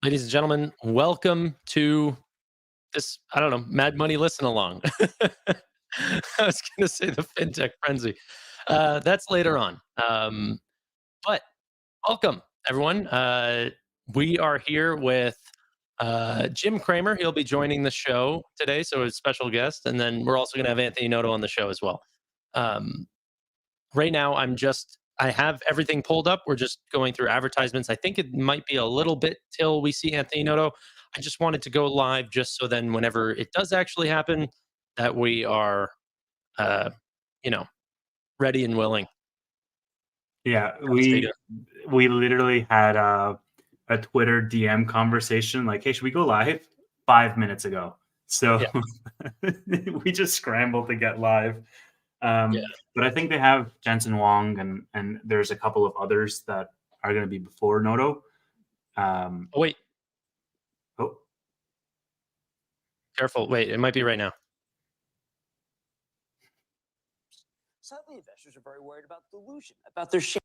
Ladies and gentlemen, welcome to this, I don't know, Mad Money listen along. I was going to say the FinTech Frenzy. That's later on. But welcome, everyone. We are here with Jim Cramer. He'll be joining the show today, so a special guest. And then we're also going to have Anthony Noto on the show as well. Right now, I have everything pulled up. We're just going through advertisements. I think it might be a little bit till we see Anthony Noto. I just wanted to go live just so then whenever it does actually happen, that we are, uh, you know, ready and willing. Yeah, we literally had a Twitter DM conversation like, hey, should we go live 5 minutes ago? So we just scrambled to get live. But I think they have Jensen Wong and there's a couple of others that are going to be before Noto. Wait. Oh. Careful. Wait, it might be right now. Suddenly, investors are very worried about dilution, about their shares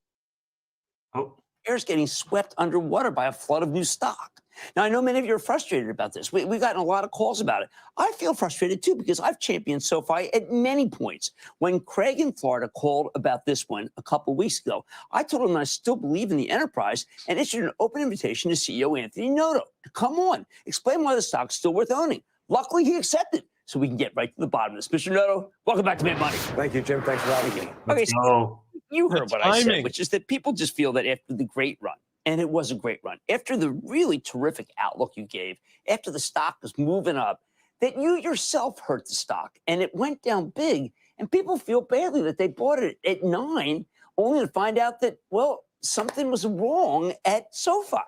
getting swept underwater by a flood of new stock. Now, I know many of you are frustrated about this. We've gotten a lot of calls about it. I feel frustrated, too, because I've championed SoFi at many points. When Craig in Florida called about this one a couple weeks ago, I told him I still believe in the enterprise and issued an open invitation to CEO Anthony Noto to come on, explain why the stock's still worth owning. Luckily, he accepted. So we can get right to the bottom of this. Mr. Noto, welcome back to Mad Money. Thank you, Jim. Thanks for having me. Okay, so you heard what I said, which is that people just feel that after the great run, and it was a great run, after the really terrific outlook you gave, after the stock was moving up, that you yourself hurt the stock, and it went down big, and people feel badly that they bought it at 9, only to find out that, well, something was wrong at SoFi.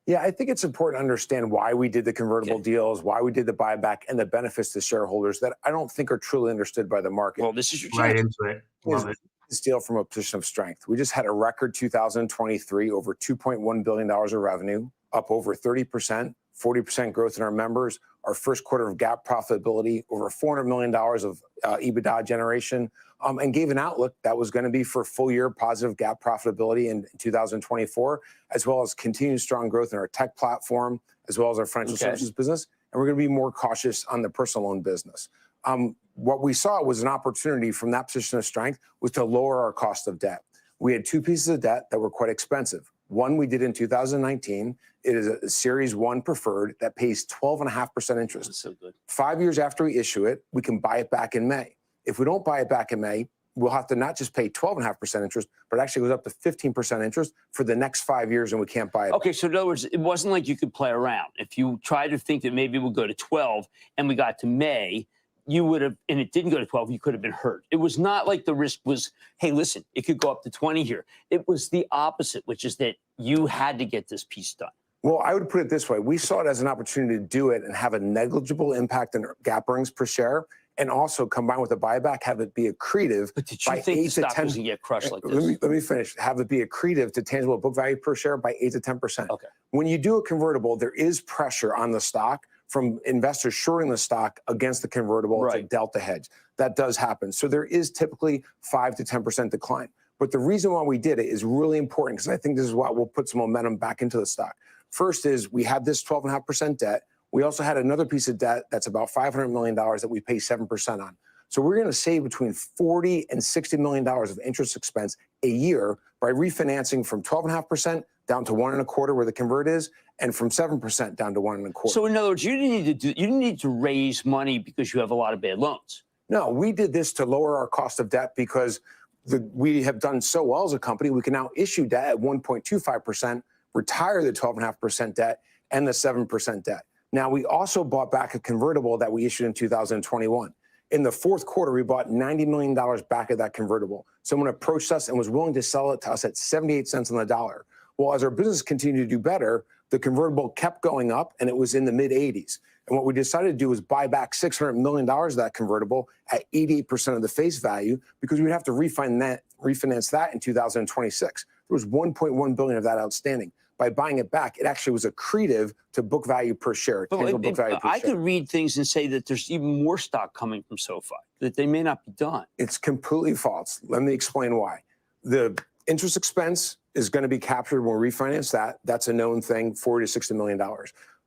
Yeah, I think it's important to understand why we did the convertible deals, why we did the buyback, and the benefits to shareholders that I don't think are truly understood by the market. Well, this is your chance. Right into it. Love it. This deal from a position of strength. We just had a record 2023, over $2.1 billion of revenue, up over 30%, 40% growth in our members, our first quarter of GAAP profitability, over $400 million of EBITDA generation, and gave an outlook that was going to be for full year positive GAAP profitability in 2024, as well as continued strong growth in our tech platform, as well as our financial services business. And we're going to be more cautious on the personal loan business. What we saw was an opportunity from that position of strength was to lower our cost of debt. We had two pieces of debt that were quite expensive. One we did in 2019. It is a Series 1 preferred that pays 12.5% interest. That's so good. 5 years after we issue it, we can buy it back in May. If we don't buy it back in May, we'll have to not just pay 12.5% interest, but it actually goes up to 15% interest for the next 5 years, and we can't buy it. Okay, so in other words, it wasn't like you could play around. If you tried to think that maybe we'll go to 12 and we got to May, you would have, and it didn't go to 12, you could have been hurt. It was not like the risk was, hey, listen, it could go up to 20 here. It was the opposite, which is that you had to get this piece done. Well, I would put it this way. We saw it as an opportunity to do it and have a negligible impact on GAAP earnings per share, and also combined with a buyback, have it be accretive. But did you think the stock was going to get crushed like this? Let me finish. Have it be accretive to tangible book value per share by 8 to 10%. Okay. When you do a convertible, there is pressure on the stock from investors shorting the stock against the convertible to delta hedge. That does happen. So there is typically 5 to 10% decline. But the reason why we did it is really important, because I think this is what will put some momentum back into the stock. First is we had this 12.5% debt. We also had another piece of debt that's about $500 million that we pay 7% on. So we're going to save between $40 and $60 million of interest expense a year by refinancing from 12.5% down to 1.25%, where the convert is, and from 7% down to 1.25%. So in other words, you didn't need to raise money because you have a lot of bad loans. No, we did this to lower our cost of debt because we have done so well as a company. We can now issue debt at 1.25%, retire the 12.5% debt and the 7% debt. Now, we also bought back a convertible that we issued in 2021. In the fourth quarter, we bought $90 million back of that convertible. Someone approached us and was willing to sell it to us at 78 cents on the dollar. Well, as our business continued to do better, the convertible kept going up, and it was in the mid-80s. And what we decided to do was buy back $600 million of that convertible at 88% of the face value, because we'd have to refinance that in 2026. There was $1.1 billion of that outstanding. By buying it back, it actually was accretive to book value per share. I could read things and say that there's even more stock coming from SoFi, that they may not be done. It's completely false. Let me explain why. The interest expense is going to be captured when we refinance that. That's a known thing, $40 to $60 million.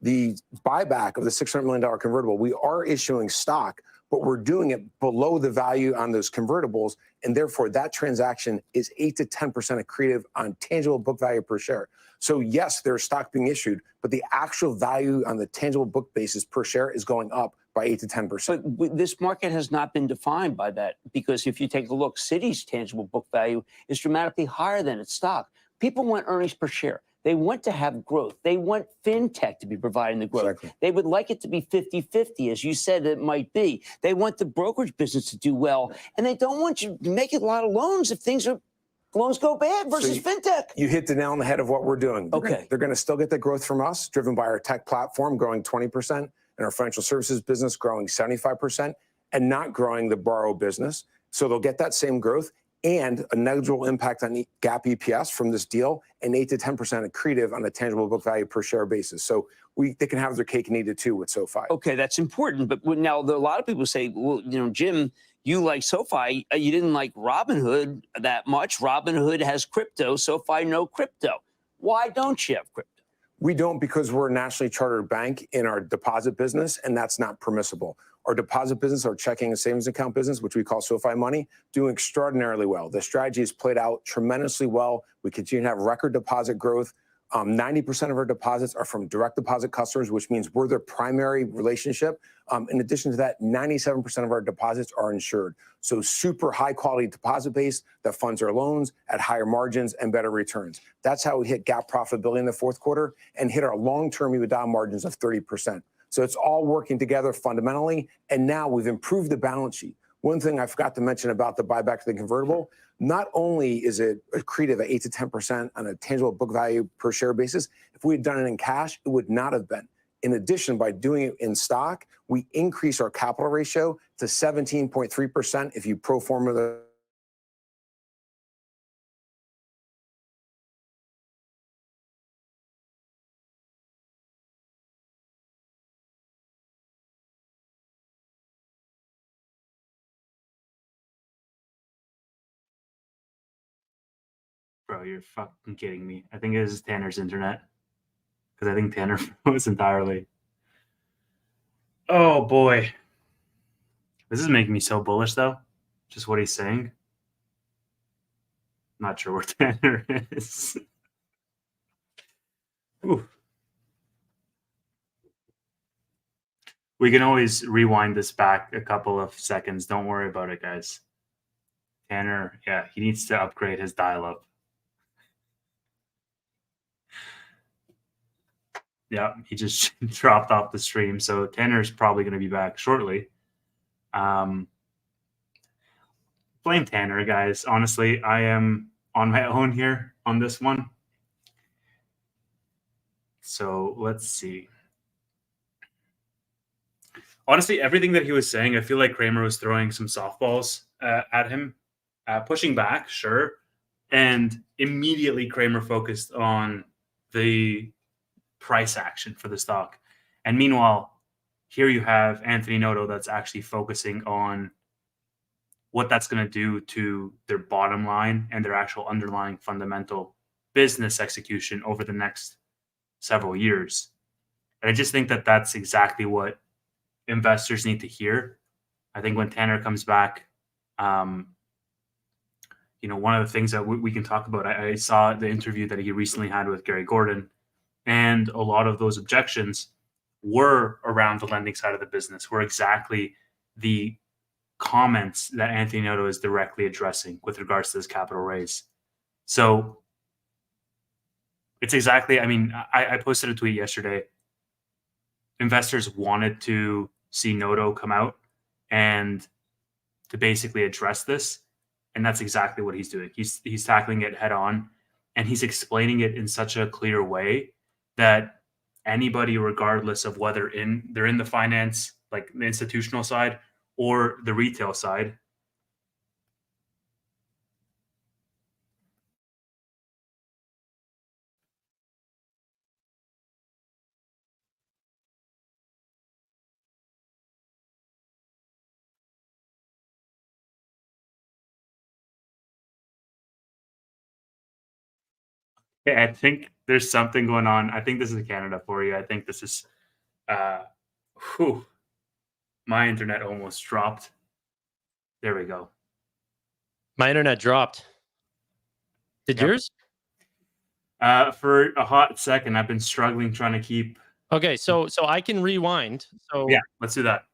The buyback of the $600 million convertible, we are issuing stock, but we're doing it below the value on those convertibles. And therefore, that transaction is 8 to 10% accretive on tangible book value per share. So yes, there's stock being issued, but the actual value on the tangible book basis per share is going up by 8 to 10%. But this market has not been defined by that, because if you take a look, Citi's tangible book value is dramatically higher than its stock. People want earnings per share. They want to have growth. They want fintech to be providing the growth. Exactly. They would like it to be 50-50, as you said it might be. They want the brokerage business to do well, and they don't want you to make a lot of loans if loans go bad versus fintech. You hit the nail on the head of what we're doing. They're going to still get the growth from us, driven by our tech platform growing 20% and our financial services business growing 75% and not growing the borrow business. So they'll get that same growth and a negligible impact on GAAP EPS from this deal, and 8 to 10% accretive on a tangible book value per share basis. So they can have their cake and eat it too with SoFi. Okay, that's important. But now a lot of people say, well, Jim, you like SoFi. You didn't like Robinhood that much. Robinhood has crypto. SoFi, no crypto. Why don't you have crypto? We don't, because we're a nationally chartered bank in our deposit business, and that's not permissible. Our deposit business, our checking and savings account business, which we call SoFi Money, doing extraordinarily well. The strategy has played out tremendously well. We continue to have record deposit growth. 90% of our deposits are from direct deposit customers, which means we're their primary relationship. In addition to that, 97% of our deposits are insured. So super high quality deposit base that funds our loans at higher margins and better returns. That's how we hit GAAP profitability in the fourth quarter and hit our long-term EBITDA margins of 30%. So it's all working together fundamentally. And now we've improved the balance sheet. One thing I forgot to mention about the buyback of the convertible, not only is it accretive at 8 to 10% on a tangible book value per share basis, if we had done it in cash, it would not have been. In addition, by doing it in stock, we increase our capital ratio to 17.3% if you pro forma the Bro, you're fucking kidding me. I think it is Tanner's internet. Because I think Tanner froze entirely. Oh, boy. This is making me so bullish, though. Just what he's saying. Not sure where Tanner is. Ooh. We can always rewind this back a couple of seconds. Don't worry about it, guys. Tanner, yeah, he needs to upgrade his dial-up. Yeah, he just dropped off the stream. So Tanner's probably going to be back shortly. Blame Tanner, guys. Honestly, I am on my own here on this one. So let's see. Honestly, everything that he was saying, I feel like Kramer was throwing some softballs at him, pushing back, sure. And immediately Kramer focused on the price action for the stock. And meanwhile, here you have Anthony Noto that's actually focusing on what that's going to do to their bottom line and their actual underlying fundamental business execution over the next several years. And I just think that that's exactly what investors need to hear. I think when Tanner comes back, one of the things that we can talk about, I saw the interview that he recently had with Gary Gordon, and a lot of those objections were around the lending side of the business, were exactly the comments that Anthony Noto is directly addressing with regards to this capital raise. So it's exactly, I posted a tweet yesterday. Investors wanted to see Noto come out and to basically address this. And that's exactly what he's doing. He's tackling it head on, and he's explaining it in such a clear way that anybody, regardless of whether they're in the finance, like the institutional side or the retail side, Hey, I think there's something going on. I think this is Canada for you. I think this is, uh, whew, my internet almost dropped. There we go. My internet dropped. Did Yep. yours? For a hot second, I've been struggling trying to keep. Okay, so I can rewind. So Yeah, let's do that.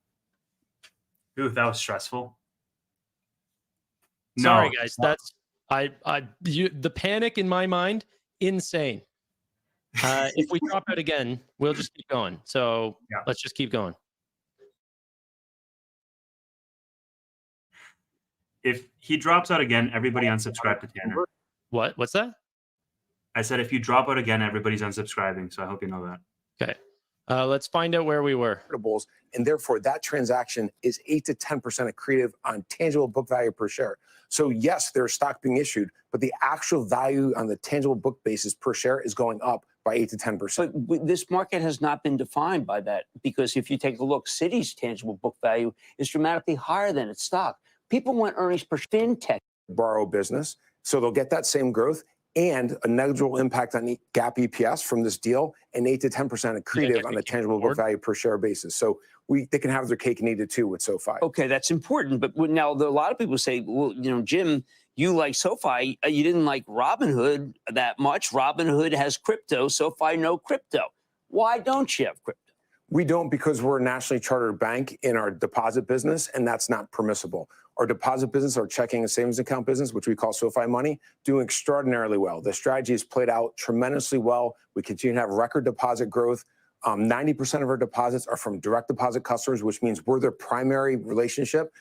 Ooh, that was stressful. sorry, No, guys. That's the panic in my mind, insane. If we drop out again, we'll just keep going. So Yeah. let's just keep going. If he drops out again, everybody unsubscribe to Tanner. What's that? I said if you drop out again, everybody's unsubscribing. So I hope you know that. Okay. Let's find out where we were. And therefore, that transaction is 8 to 10% accretive on tangible book value per share. So yes, there's stock being issued, but the actual value on the tangible book basis per share is going up by 8 to 10%. But this market has not been defined by that, because if you take a look, Citi's tangible book value is dramatically higher than its stock. People want earnings per fintech. Borrow business, so they'll get that same growth and a negligible impact on GAAP EPS from this deal, and 8 to 10% accretive on a tangible book value per share basis. So they can have their cake and eat it too with SoFi. Okay, that's important. But now a lot of people say, well, Jim, you like SoFi. You didn't like Robinhood that much. Robinhood has crypto. SoFi, no crypto. Why don't you have crypto? We don't, because we're a nationally chartered bank in our deposit business, and that's not permissible. Our deposit business, our checking and savings account business, which we call SoFi Money, doing extraordinarily well. The strategy has played out tremendously well. We continue to have record deposit growth. 90% of our deposits are from direct deposit customers, which means we're their primary relationship.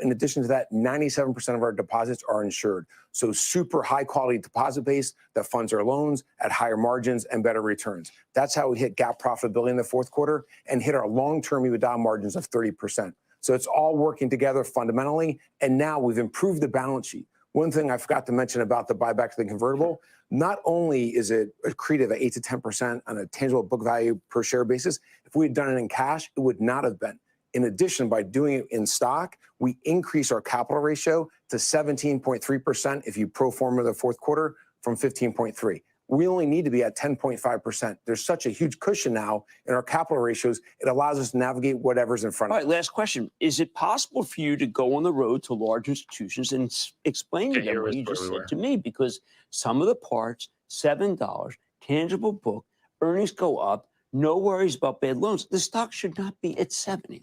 In addition to that, 97% of our deposits are insured. So super high quality deposit base that funds our loans at higher margins and better returns. That's how we hit GAAP profitability in the fourth quarter and hit our long-term EBITDA margins of 30%. So it's all working together fundamentally. And now we've improved the balance sheet. One thing I forgot to mention about the buyback to the convertible, not only is it accretive at 8 to 10% on a tangible book value per share basis, if we had done it in cash, it would not have been. In addition, by doing it in stock, we increase our capital ratio to 17.3% if you pro forma the fourth quarter from 15.3. We only need to be at 10.5%. There's such a huge cushion now in our capital ratios. It allows us to navigate whatever's in front of us. All right, last question. Is it possible for you to go on the road to large institutions and explain to them what you just said to me? Because some of the parts, $7, tangible book, earnings go up, no worries about bad loans. The stock should not be at 70.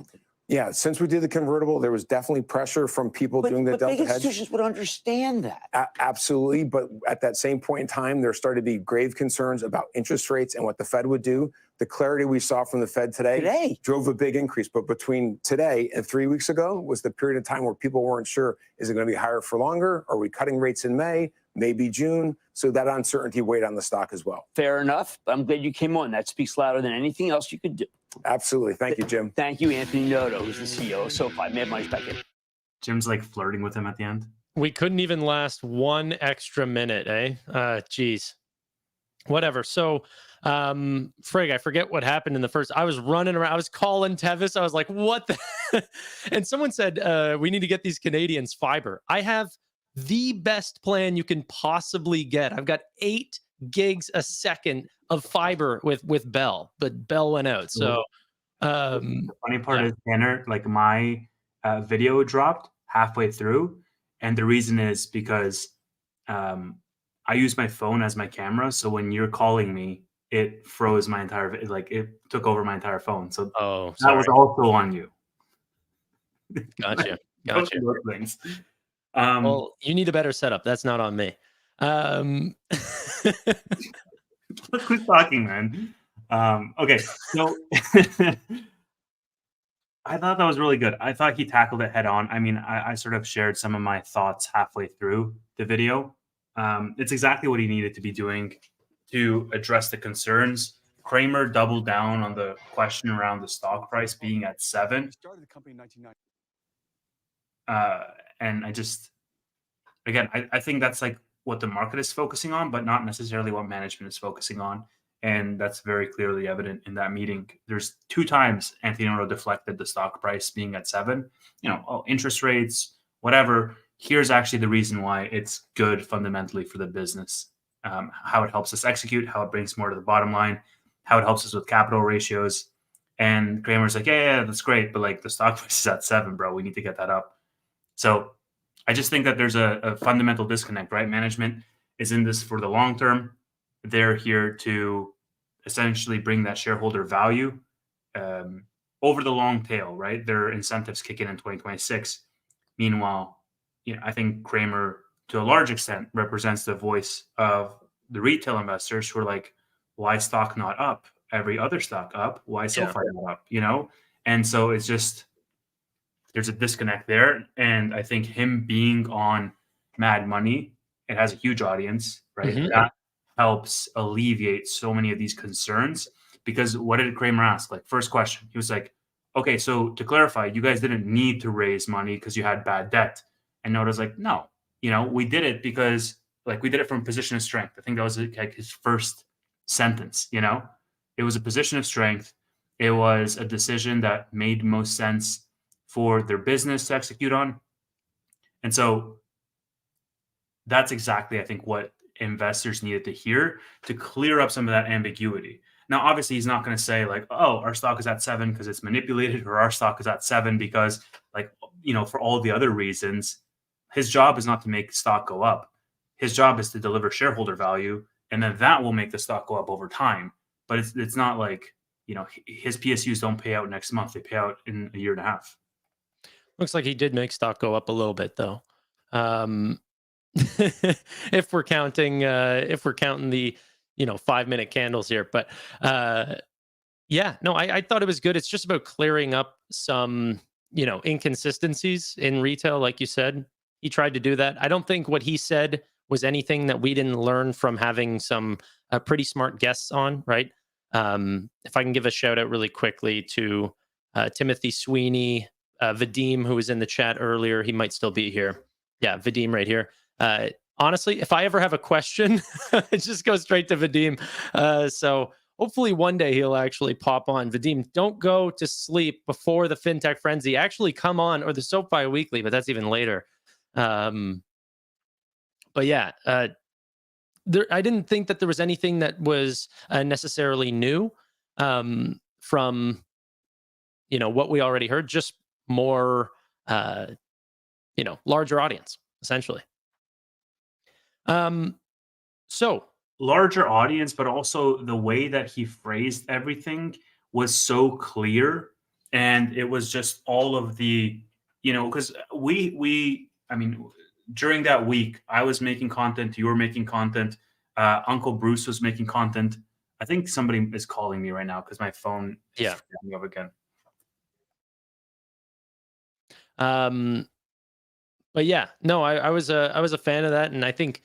Yeah, since we did the convertible, there was definitely pressure from people doing the delta hedge. Big institutions would understand that. Absolutely, but at that same point in time, there started to be grave concerns about interest rates and what the Fed would do. The clarity we saw from the Fed today drove a big increase. But between today and 3 weeks ago was the period of time where people weren't sure, is it going to be higher for longer? Are we cutting rates in May, maybe June? So that uncertainty weighed on the stock as well. Fair enough. I'm glad you came on. That speaks louder than anything else you could do. Absolutely. Thank you, Jim. Thank you, Anthony Noto, who's the CEO of SoFi. Mad Money's back in. Jim's like flirting with him at the end. We couldn't even last one extra minute, eh? Geez. Whatever. So, Frig, I forget what happened in the first. I was running around. I was calling Tevis. I was like, what the? And someone said, we need to get these Canadians fiber. I have the best plan you can possibly get. I've got 8 gigs a second of fiber with Bell, but Bell went out. So the funny part is, Tanner, like my video dropped halfway through, and the reason is because I use my phone as my camera. So when you're calling me, it froze my entire, it took over my entire phone. So that was also on you. Gotcha. Things. Well, you need a better setup. That's not on me. Look who's talking, man. Okay, so I thought that was really good. I thought he tackled it head on. I mean, I sort of shared some of my thoughts halfway through the video. It's exactly what he needed to be doing to address the concerns. Kramer doubled down on the question around the stock price being at 7. Started the company in 1990. And I think that's like what the market is focusing on, but not necessarily what management is focusing on. And that's very clearly evident in that meeting. There's 2 times Anthony Noto deflected the stock price being at 7. Interest rates, whatever. Here's actually the reason why it's good fundamentally for the business. how it helps us execute, how it brings more to the bottom line, how it helps us with capital ratios. And Kramer's like, yeah, that's great, but like the stock price is at 7, bro. We need to get that up. So I just think that there's a fundamental disconnect, right? Management is in this for the long term. They're here to essentially bring that shareholder value over the long tail, right? Their incentives kick in 2026. Meanwhile, I think Kramer, to a large extent, represents the voice of the retail investors who are like, why stock not up? Every other stock up. Why SoFi not up? And so it's just, there's a disconnect there. And I think him being on Mad Money, it has a huge audience, right? Mm-hmm. That helps alleviate so many of these concerns. Because what did Kramer ask? Like, first question, he was like, okay, so to clarify, you guys didn't need to raise money because you had bad debt. And Noto's like, no, we did it because we did it from a position of strength. I think that was like his first sentence, it was a position of strength. It was a decision that made most sense for their business to execute on. And so that's exactly, I think, what investors needed to hear to clear up some of that ambiguity. Now, obviously, he's not going to say like, oh, our stock is at 7 because it's manipulated, or our stock is at 7 because for all the other reasons. His job is not to make stock go up. His job is to deliver shareholder value, and then that will make the stock go up over time. But it's not like, his PSUs don't pay out next month. They pay out in a year and a half. Looks like he did make stock go up a little bit, though. If we're counting the 5-minute candles here, but I thought it was good. It's just about clearing up some inconsistencies in retail, like you said. He tried to do that. I don't think what he said was anything that we didn't learn from having some pretty smart guests on, right? If I can give a shout out really quickly to Timothy Sweeney, Vadim, who was in the chat earlier. He might still be here. Yeah, Vadim right here. Honestly, if I ever have a question, it just goes straight to Vadim. So hopefully one day he'll actually pop on. Vadim, don't go to sleep before the FinTech Frenzy. Actually come on, or the SoFi Weekly, but that's even later. But yeah, I didn't think that there was anything that was necessarily new from what we already heard. Just more, larger audience, essentially. So larger audience, but also the way that he phrased everything was so clear, and it was just all of the, because during that week, I was making content, you were making content, Uncle Bruce was making content. I think somebody is calling me right now because my phone is freezing up again. But yeah, no, I was a fan of that, and I think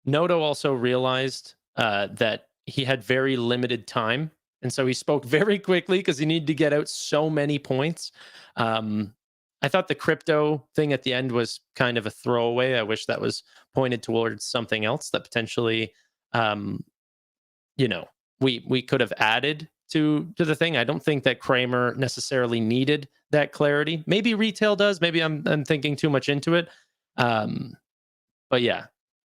Noto also realized that he had very limited time, and so he spoke very quickly because he needed to get out so many points. I thought the crypto thing at the end was kind of a throwaway. I wish that was pointed towards something else that potentially, we could have added to the thing. I don't think that Kramer necessarily needed that clarity. Maybe retail does. Maybe I'm thinking too much into it. But yeah,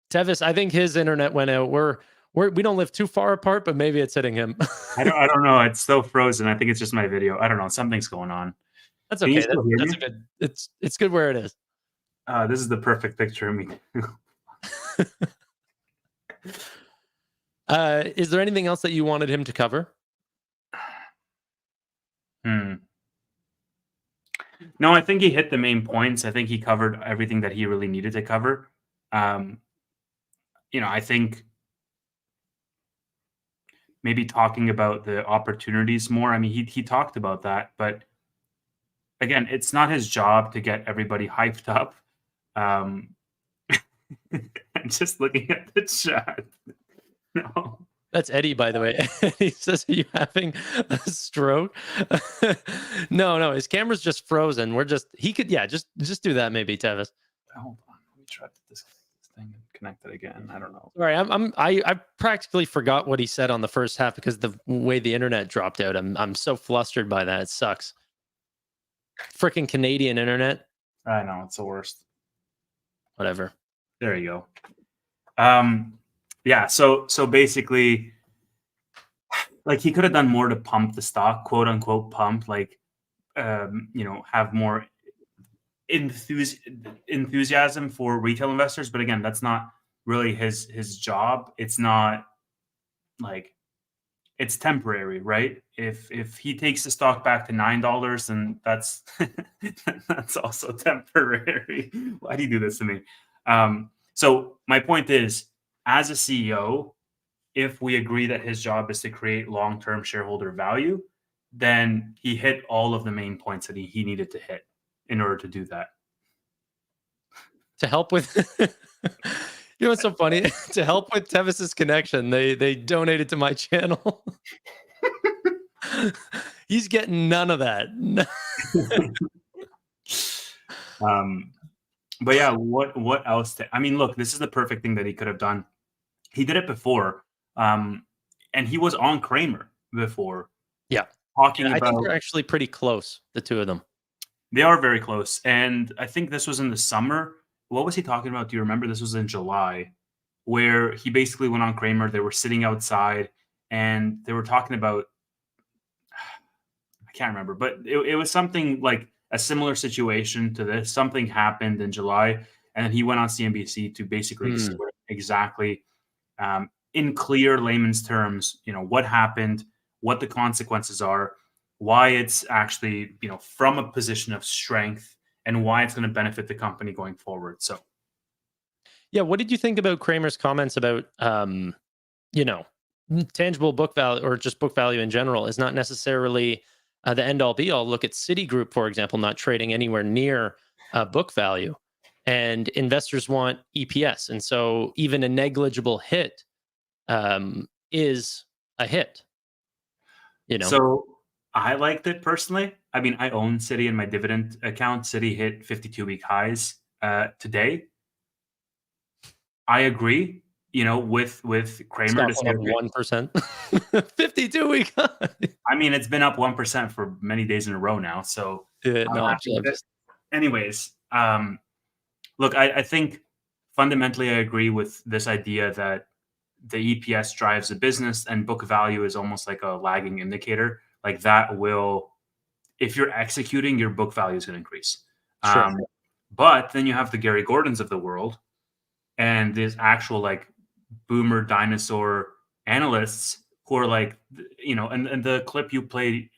Tevis, I think his internet went out. We don't live too far apart, but maybe it's hitting him. I don't know. It's so frozen. I think it's just my video. I don't know. Something's going on. That's okay. That's a good. It's good where it is. This is the perfect picture of me. Is there anything else that you wanted him to cover? No, I think he hit the main points. I think he covered everything that he really needed to cover. I think maybe talking about the opportunities more. I mean, he talked about that, but again, it's not his job to get everybody hyped up. I'm just looking at the chat. No. That's Eddie, by the way. He says, are you having a stroke? No, his camera's just frozen. Just do that maybe, Tevis. Hold on. Let me try to disconnect this thing and connect it again. I don't know. Sorry, I practically forgot what he said on the first half because the way the internet dropped out. I'm so flustered by that. It sucks. Freaking Canadian internet. I know, it's the worst. Whatever. There you go. Yeah. So basically, like he could have done more to pump the stock, quote unquote, pump, like have more enthusiasm for retail investors. But again, that's not really his job. It's not like it's temporary, right? If he takes the stock back to $9, then that's that's also temporary. Why do you do this to me? So my point is, as a CEO, if we agree that his job is to create long-term shareholder value, then he hit all of the main points that he needed to hit in order to do that. To help with, you know what's so funny? To help with Tevis's connection, they donated to my channel. He's getting none of that. But yeah, what else? I mean, look, this is the perfect thing that he could have done. He did it before, and he was on Kramer before. Yeah, talking I about. think they're actually pretty close, the two of them. They are very close, and I think this was in the summer. What was he talking about? Do you remember? This was in July, where he basically went on Kramer. They were sitting outside, and they were talking about. I can't remember, but it was something like a similar situation to this. Something happened in July, and then he went on CNBC to basically explain exactly, in clear layman's terms, what happened, what the consequences are, why it's actually, from a position of strength, and why it's going to benefit the company going forward. So, yeah, what did you think about Kramer's comments about, tangible book value or just book value in general is not necessarily the end all be all? Look at Citigroup, for example, not trading anywhere near book value, and investors want EPS, and so even a negligible hit is a hit. So I liked it personally. I mean, I own Citi in my dividend account. Citi hit 52-week highs today. I agree. With Kramer to Stock say, went up 1%, 52-week high. I mean, it's been up 1% for many days in a row now. So, anyways, look, I think fundamentally I agree with this idea that the EPS drives the business, and book value is almost like a lagging indicator. Like that will, if you're executing, your book value is going to increase. Sure. But then you have the Gary Gordons of the world, and these actual like boomer dinosaur analysts who are like, and the clip you played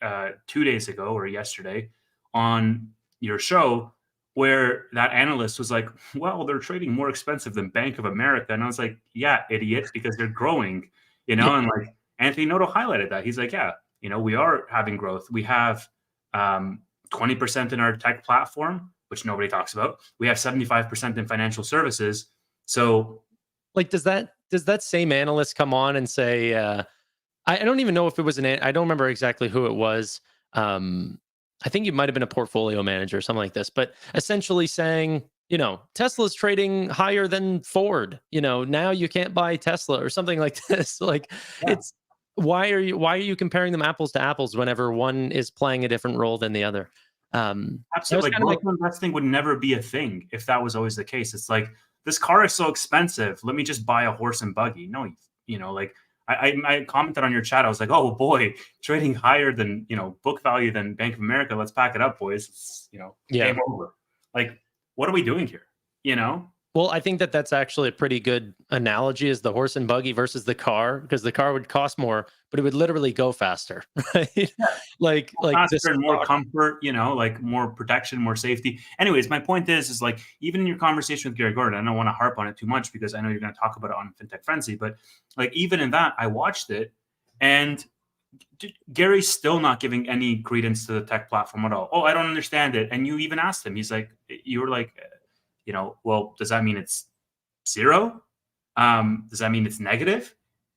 2 days ago or yesterday on your show, where that analyst was like, well, they're trading more expensive than Bank of America. And I was like, yeah, idiot, because they're growing, and like Anthony Noto highlighted that. He's like, yeah, we are having growth. We have 20% in our tech platform, which nobody talks about. We have 75% in financial services. So, like, does that same analyst come on and say, I don't even know if it was I don't remember exactly who it was. I think it might have been a portfolio manager or something like this, but essentially saying, Tesla's trading higher than Ford, now you can't buy Tesla or something like this. Like, it's, why are you comparing them apples to apples whenever one is playing a different role than the other? Absolutely. Like, investing would never be a thing if that was always the case. It's like, this car is so expensive, let me just buy a horse and buggy. No, like I commented on your chat. I was like, oh boy, trading higher than, book value than Bank of America. Let's pack it up, boys. It's, game over. Like, what are we doing here? Well, I think that's actually a pretty good analogy, is the horse and buggy versus the car, because the car would cost more, but it would literally go faster, right? Yeah. like faster and more comfort, like more protection, more safety. Anyways, my point is like, even in your conversation with Gary Gordon, I don't want to harp on it too much because I know you're going to talk about it on FinTech Frenzy, but like, even in that, I watched it, and Gary's still not giving any credence to the tech platform at all. Oh, I don't understand it. And you even asked him, he's like, you were like, well, does that mean it's zero? Does that mean it's negative?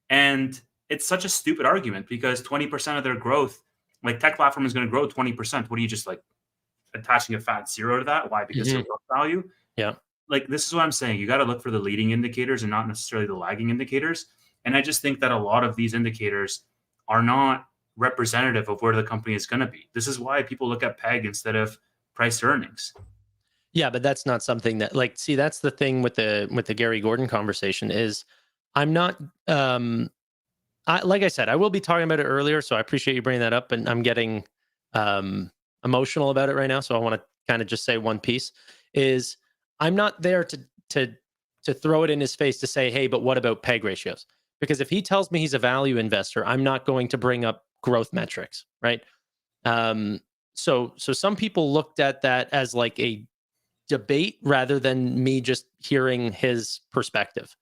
And it's such a stupid argument, because 20% of their growth, like tech platform is going to grow 20%. What are you just like attaching a fat zero to that? Why? Because of book value? Yeah. Like, this is what I'm saying. You got to look for the leading indicators and not necessarily the lagging indicators. And I just think that a lot of these indicators are not representative of where the company is going to be. This is why people look at PEG instead of price to earnings. Yeah, but that's not something that, like, see, that's the thing with the Gary Gordon conversation is, I'm not. Like I said, I will be talking about it earlier, so I appreciate you bringing that up, and I'm getting emotional about it right now. So I want to kind of just say one piece is I'm not there to to throw it in his face to say, hey, but what about PEG ratios? Because if he tells me he's a value investor, I'm not going to bring up growth metrics, right? So some people looked at that as like a debate rather than me just hearing his perspective.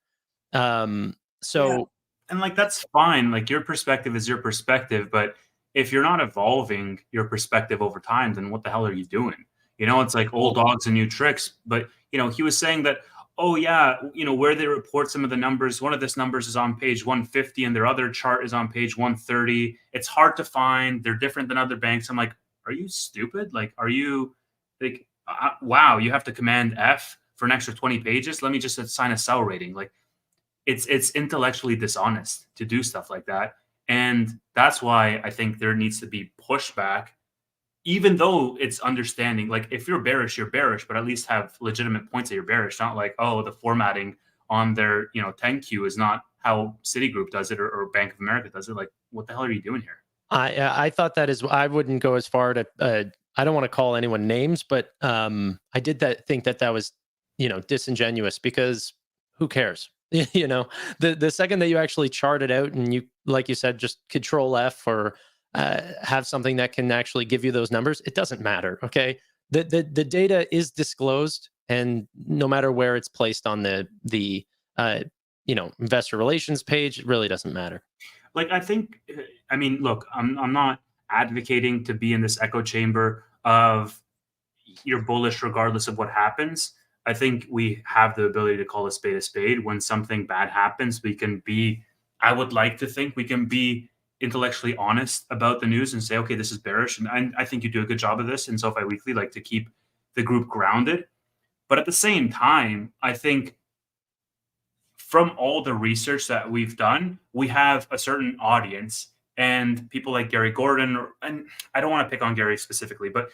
So and like that's fine. Like your perspective is your perspective, but if you're not evolving your perspective over time, then what the hell are you doing? It's like old dogs and new tricks. But he was saying that, oh yeah, where they report some of the numbers, one of this numbers is on page 150 and their other chart is on page 130. It's hard to find. They're different than other banks. I'm like, are you stupid? Like, are you like, wow, you have to command F for an extra 20 pages? Let me just assign a sell rating. Like, it's intellectually dishonest to do stuff like that. And that's why I think there needs to be pushback, even though it's understanding. Like if you're bearish, but at least have legitimate points that you're bearish, not like, oh, the formatting on their 10Q is not how Citigroup does it or Bank of America does it. Like, what the hell are you doing here? I thought that is, I wouldn't go as far to, I don't want to call anyone names, but I did think that was, disingenuous, because who cares? The second that you actually chart it out and you, like you said, just control F or have something that can actually give you those numbers, it doesn't matter. Okay. The data is disclosed, and no matter where it's placed on the investor relations page, it really doesn't matter. Like, I mean, look, I'm not advocating to be in this echo chamber of you're bullish regardless of what happens. I think we have the ability to call a spade a spade. When something bad happens, I would like to think we can be intellectually honest about the news and say, okay, this is bearish. And I think you do a good job of this in SoFi Weekly, like to keep the group grounded. But at the same time, I think from all the research that we've done, we have a certain audience, and people like Gary Gordon, and I don't want to pick on Gary specifically, but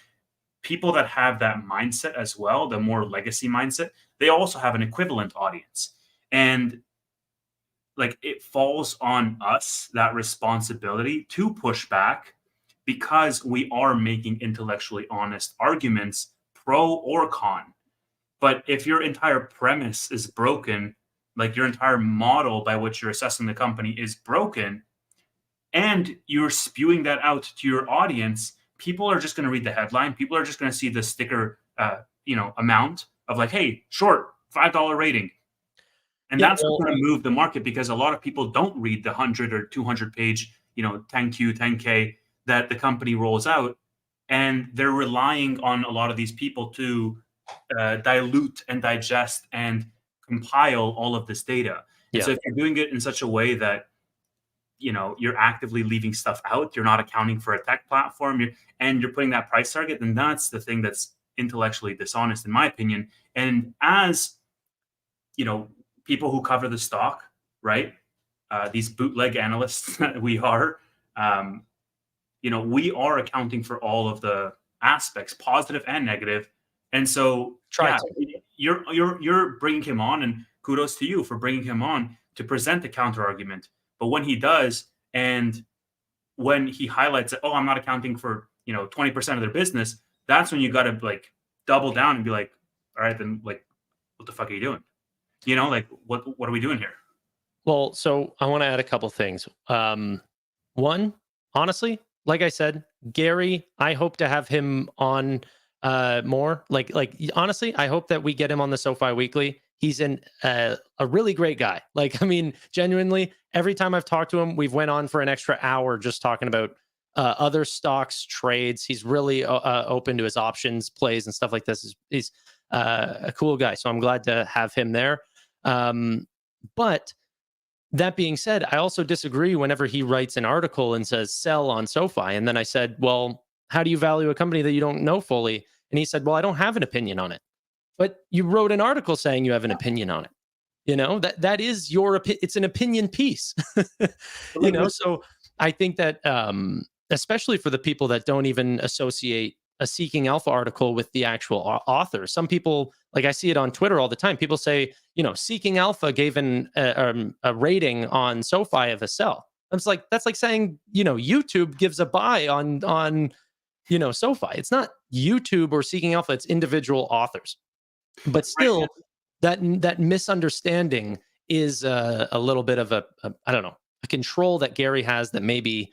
people that have that mindset as well, the more legacy mindset, they also have an equivalent audience. And like it falls on us, that responsibility to push back, because we are making intellectually honest arguments, pro or con. But if your entire premise is broken, like your entire model by which you're assessing the company is broken, and you're spewing that out to your audience, people are just going to read the headline. People are just going to see the sticker, amount of like, hey, short, $5 rating. And that's what's going to move the market, because a lot of people don't read the 100 or 200 page, 10Q, 10K that the company rolls out. And they're relying on a lot of these people to dilute and digest and compile all of this data. And so if you're doing it in such a way that you're actively leaving stuff out, you're not accounting for a tech platform, and you're putting that price target, then that's the thing that's intellectually dishonest, in my opinion. And as people who cover the stock, right? These bootleg analysts that we are, we are accounting for all of the aspects, positive and negative. And so, you're bringing him on, and kudos to you for bringing him on to present the counter argument. But when he does, and when he highlights that, oh, I'm not accounting for 20% of their business, that's when you got to like double down and be like, all right, then like, what the fuck are you doing? Like what are we doing here? Well, so I want to add a couple things. One, honestly, like I said, Gary, I hope to have him on more. Like honestly, I hope that we get him on the SoFi Weekly. He's a really great guy. Like, I mean, genuinely, every time I've talked to him, we've went on for an extra hour just talking about other stocks, trades. He's really open to his options plays and stuff like this. He's a cool guy. So I'm glad to have him there. But that being said, I also disagree whenever he writes an article and says sell on SoFi. And then I said, well, how do you value a company that you don't know fully? And he said, well, I don't have an opinion on it. But you wrote an article saying you have an opinion on it. That is your opinion. It's an opinion piece. So I think that especially for the people that don't even associate a Seeking Alpha article with the actual author. Some people, like I see it on Twitter all the time. People say, Seeking Alpha gave a rating on SoFi of a sell. It's like, that's like saying, YouTube gives a buy on SoFi. It's not YouTube or Seeking Alpha, it's individual authors. But still, that misunderstanding is a little bit of a control that Gary has that maybe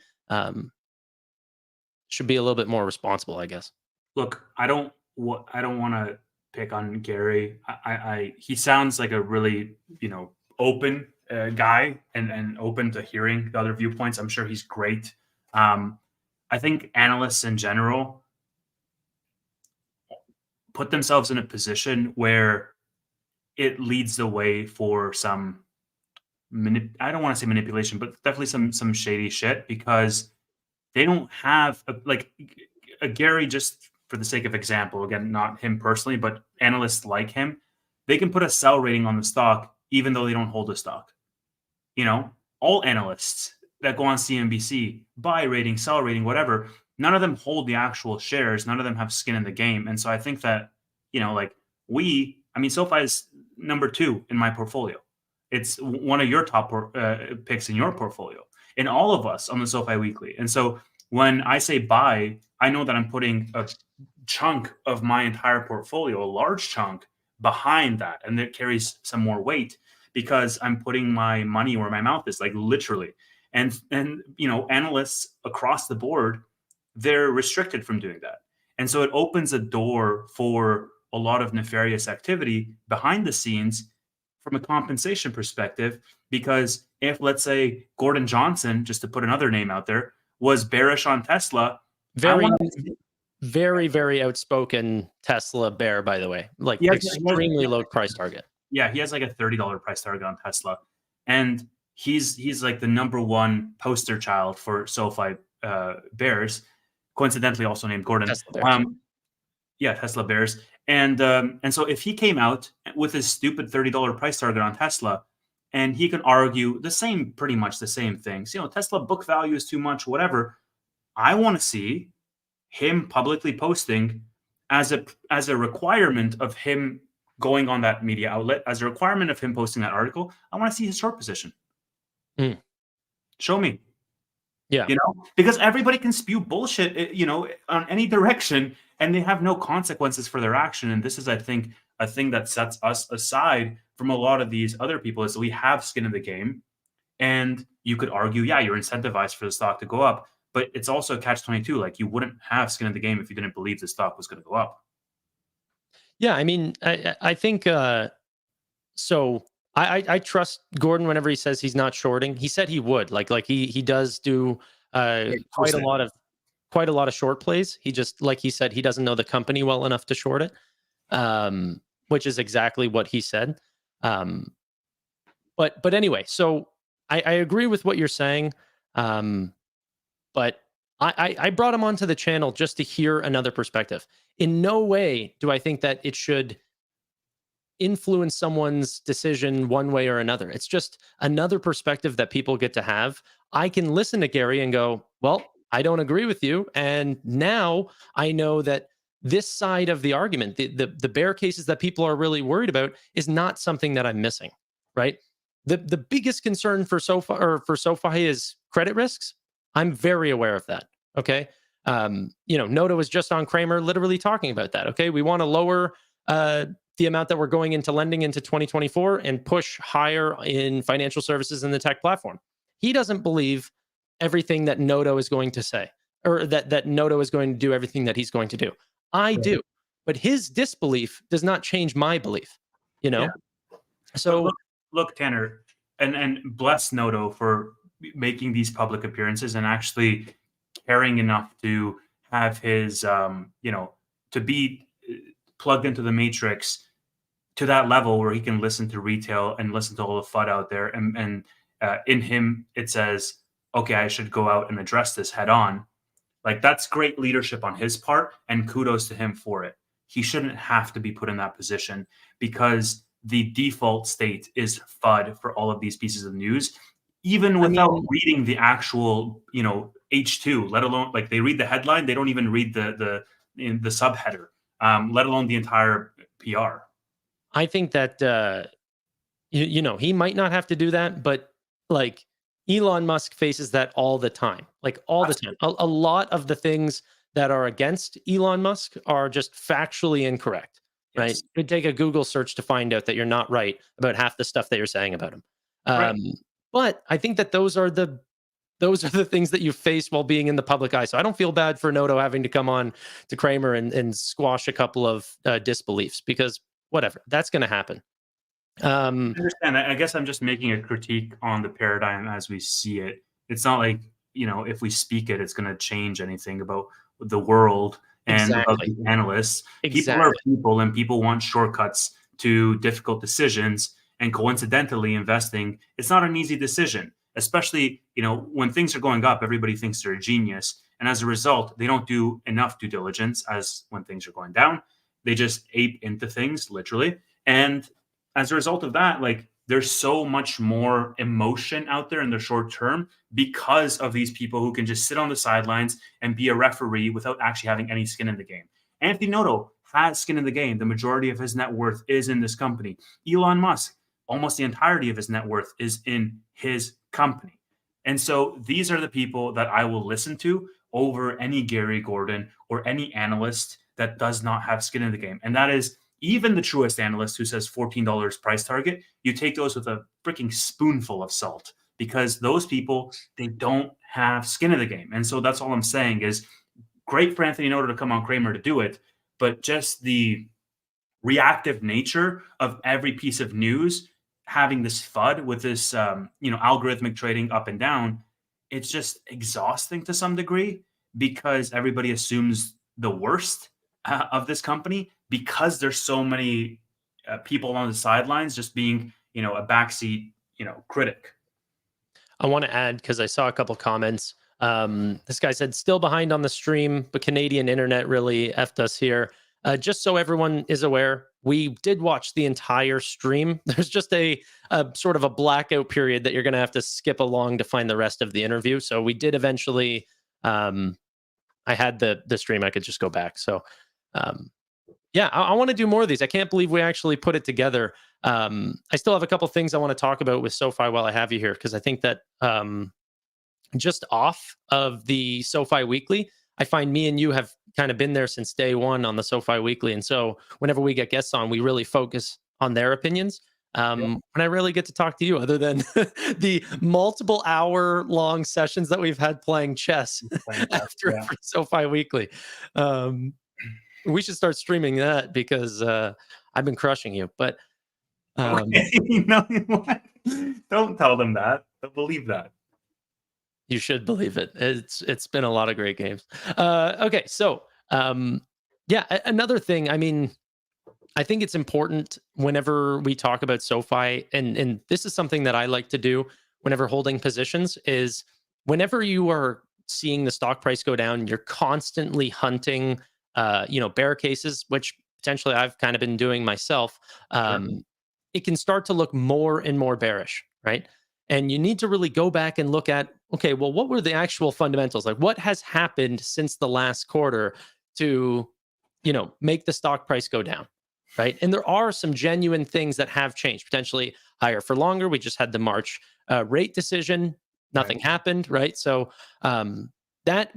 should be a little bit more responsible, I guess. Look, I don't want to pick on Gary. He sounds like a really open guy and open to hearing the other viewpoints. I'm sure he's great. I think analysts in general put themselves in a position where it leads the way for some I don't want to say manipulation, but definitely some shady shit, because they don't have a Gary, just for the sake of example, again, not him personally, but analysts like him, they can put a sell rating on the stock even though they don't hold the stock. All analysts that go on CNBC, buy rating, sell rating, whatever, none of them hold the actual shares. None of them have skin in the game. And so I think that, SoFi is number 2 in my portfolio. It's one of your top picks in your portfolio, in all of us on the SoFi Weekly. And so when I say buy, I know that I'm putting a chunk of my entire portfolio, a large chunk, behind that. And it carries some more weight because I'm putting my money where my mouth is, like literally. And analysts across the board, they're restricted from doing that. And so it opens a door for a lot of nefarious activity behind the scenes from a compensation perspective, because if, let's say, Gordon Johnson, just to put another name out there, was bearish on Tesla, very, very outspoken Tesla bear, by the way, extremely low price target. Yeah, he has like a $30 price target on Tesla, and he's like the number 1 poster child for SoFi bears, coincidentally also named Gordon. Tesla bears. Tesla bears. And so if he came out with his stupid $30 price target on Tesla, and he can argue pretty much the same things, Tesla book value is too much, whatever, I want to see him publicly posting as a requirement of him going on that media outlet, as a requirement of him posting that article. I want to see his short position. Show me. Yeah. Because everybody can spew bullshit, on any direction, and they have no consequences for their action. And this is, I think, a thing that sets us aside from a lot of these other people, is that we have skin in the game. And you could argue, you're incentivized for the stock to go up, but it's also a catch-22. Like, you wouldn't have skin in the game if you didn't believe the stock was going to go up. Yeah, I mean, I think so. I trust Gordon whenever he says he's not shorting. He said he would. Like he does do quite a lot of short plays. He just, like he said, he doesn't know the company well enough to short it, which is exactly what he said. But anyway, so I agree with what you're saying, but I brought him onto the channel just to hear another perspective. In no way do I think that it should influence someone's decision one way or another. It's just another perspective that people get to have. I can listen to Gary and go, well, I don't agree with you. And now I know that this side of the argument, the bear cases that people are really worried about, is not something that I'm missing, right? The biggest concern for SoFi is credit risks. I'm very aware of that. Okay. Noto was just on Kramer literally talking about that. Okay. We want to lower the amount that we're going into lending into 2024 and push higher in financial services in the tech platform. He doesn't believe everything that Noto is going to say, or that Noto is going to do everything that he's going to do. I do, but his disbelief does not change my belief, Yeah. So look, Tanner, and bless Noto for making these public appearances and actually caring enough to have his, to be plugged into the matrix to that level where he can listen to retail and listen to all the FUD out there. And in him, it says, okay, I should go out and address this head on. Like, that's great leadership on his part, and kudos to him for it. He shouldn't have to be put in that position, because the default state is FUD for all of these pieces of news, even without reading the actual, H2, let alone, like, they read the headline. They don't even read the in the subheader, let alone the entire PR. I think that he might not have to do that, but like Elon Musk faces that all the time, like all the time. A lot of the things that are against Elon Musk are just factually incorrect, right? Yes. You could take a Google search to find out that you're not right about half the stuff that you're saying about him. Right. But I think that those are the things that you face while being in the public eye. So I don't feel bad for Noto having to come on to Kramer and squash a couple of disbeliefs, because whatever, that's going to happen. I understand. I guess I'm just making a critique on the paradigm as we see it. It's not like, if we speak it, it's going to change anything about the world and about Exactly. the analysts. People Exactly. are people, and people want shortcuts to difficult decisions. And coincidentally, investing, it's not an easy decision, especially, when things are going up, everybody thinks they're a genius. And as a result, they don't do enough due diligence as when things are going down. They just ape into things, literally. And as a result of that, like, there's so much more emotion out there in the short term because of these people who can just sit on the sidelines and be a referee without actually having any skin in the game. Anthony Noto has skin in the game. The majority of his net worth is in this company. Elon Musk, almost the entirety of his net worth is in his company. And so these are the people that I will listen to over any Gary Gordon or any analyst that does not have skin in the game. And that is even the truest analyst who says $14 price target. You take those with a freaking spoonful of salt, because those people, they don't have skin in the game. And so that's all I'm saying is, great for Anthony Noto to come on Kramer to do it, but just the reactive nature of every piece of news having this FUD with this, algorithmic trading up and down, it's just exhausting to some degree, because everybody assumes the worst of this company, because there's so many people on the sidelines just being, a backseat, critic. I want to add, because I saw a couple comments. This guy said, still behind on the stream, but Canadian internet really effed us here. Just so everyone is aware, we did watch the entire stream. There's just a sort of a blackout period that you're going to have to skip along to find the rest of the interview. So we did eventually, I had the stream, I could just go back. So yeah, I want to do more of these. I can't believe we actually put it together. I still have a couple things I want to talk about with SoFi while I have you here, because I think that just off of the SoFi Weekly, I find me and you have kind of been there since day one on the SoFi Weekly. And so whenever we get guests on, we really focus on their opinions. And I rarely get to talk to you, other than the multiple hour long sessions that we've had playing chess after every SoFi Weekly. We should start streaming that, because I've been crushing you. But What? Don't tell them that. They'll believe that. You should believe it. It's been a lot of great games. Okay, so another thing. I mean, I think it's important whenever we talk about SoFi, and this is something that I like to do whenever holding positions, is whenever you are seeing the stock price go down, you're constantly hunting, bear cases, which potentially I've kind of been doing myself. It can start to look more and more bearish, right? And you need to really go back and look at, okay, well, what were the actual fundamentals? Like, what has happened since the last quarter to, make the stock price go down, right? And there are some genuine things that have changed, potentially higher for longer. We just had the March rate decision. Nothing happened, right? So that's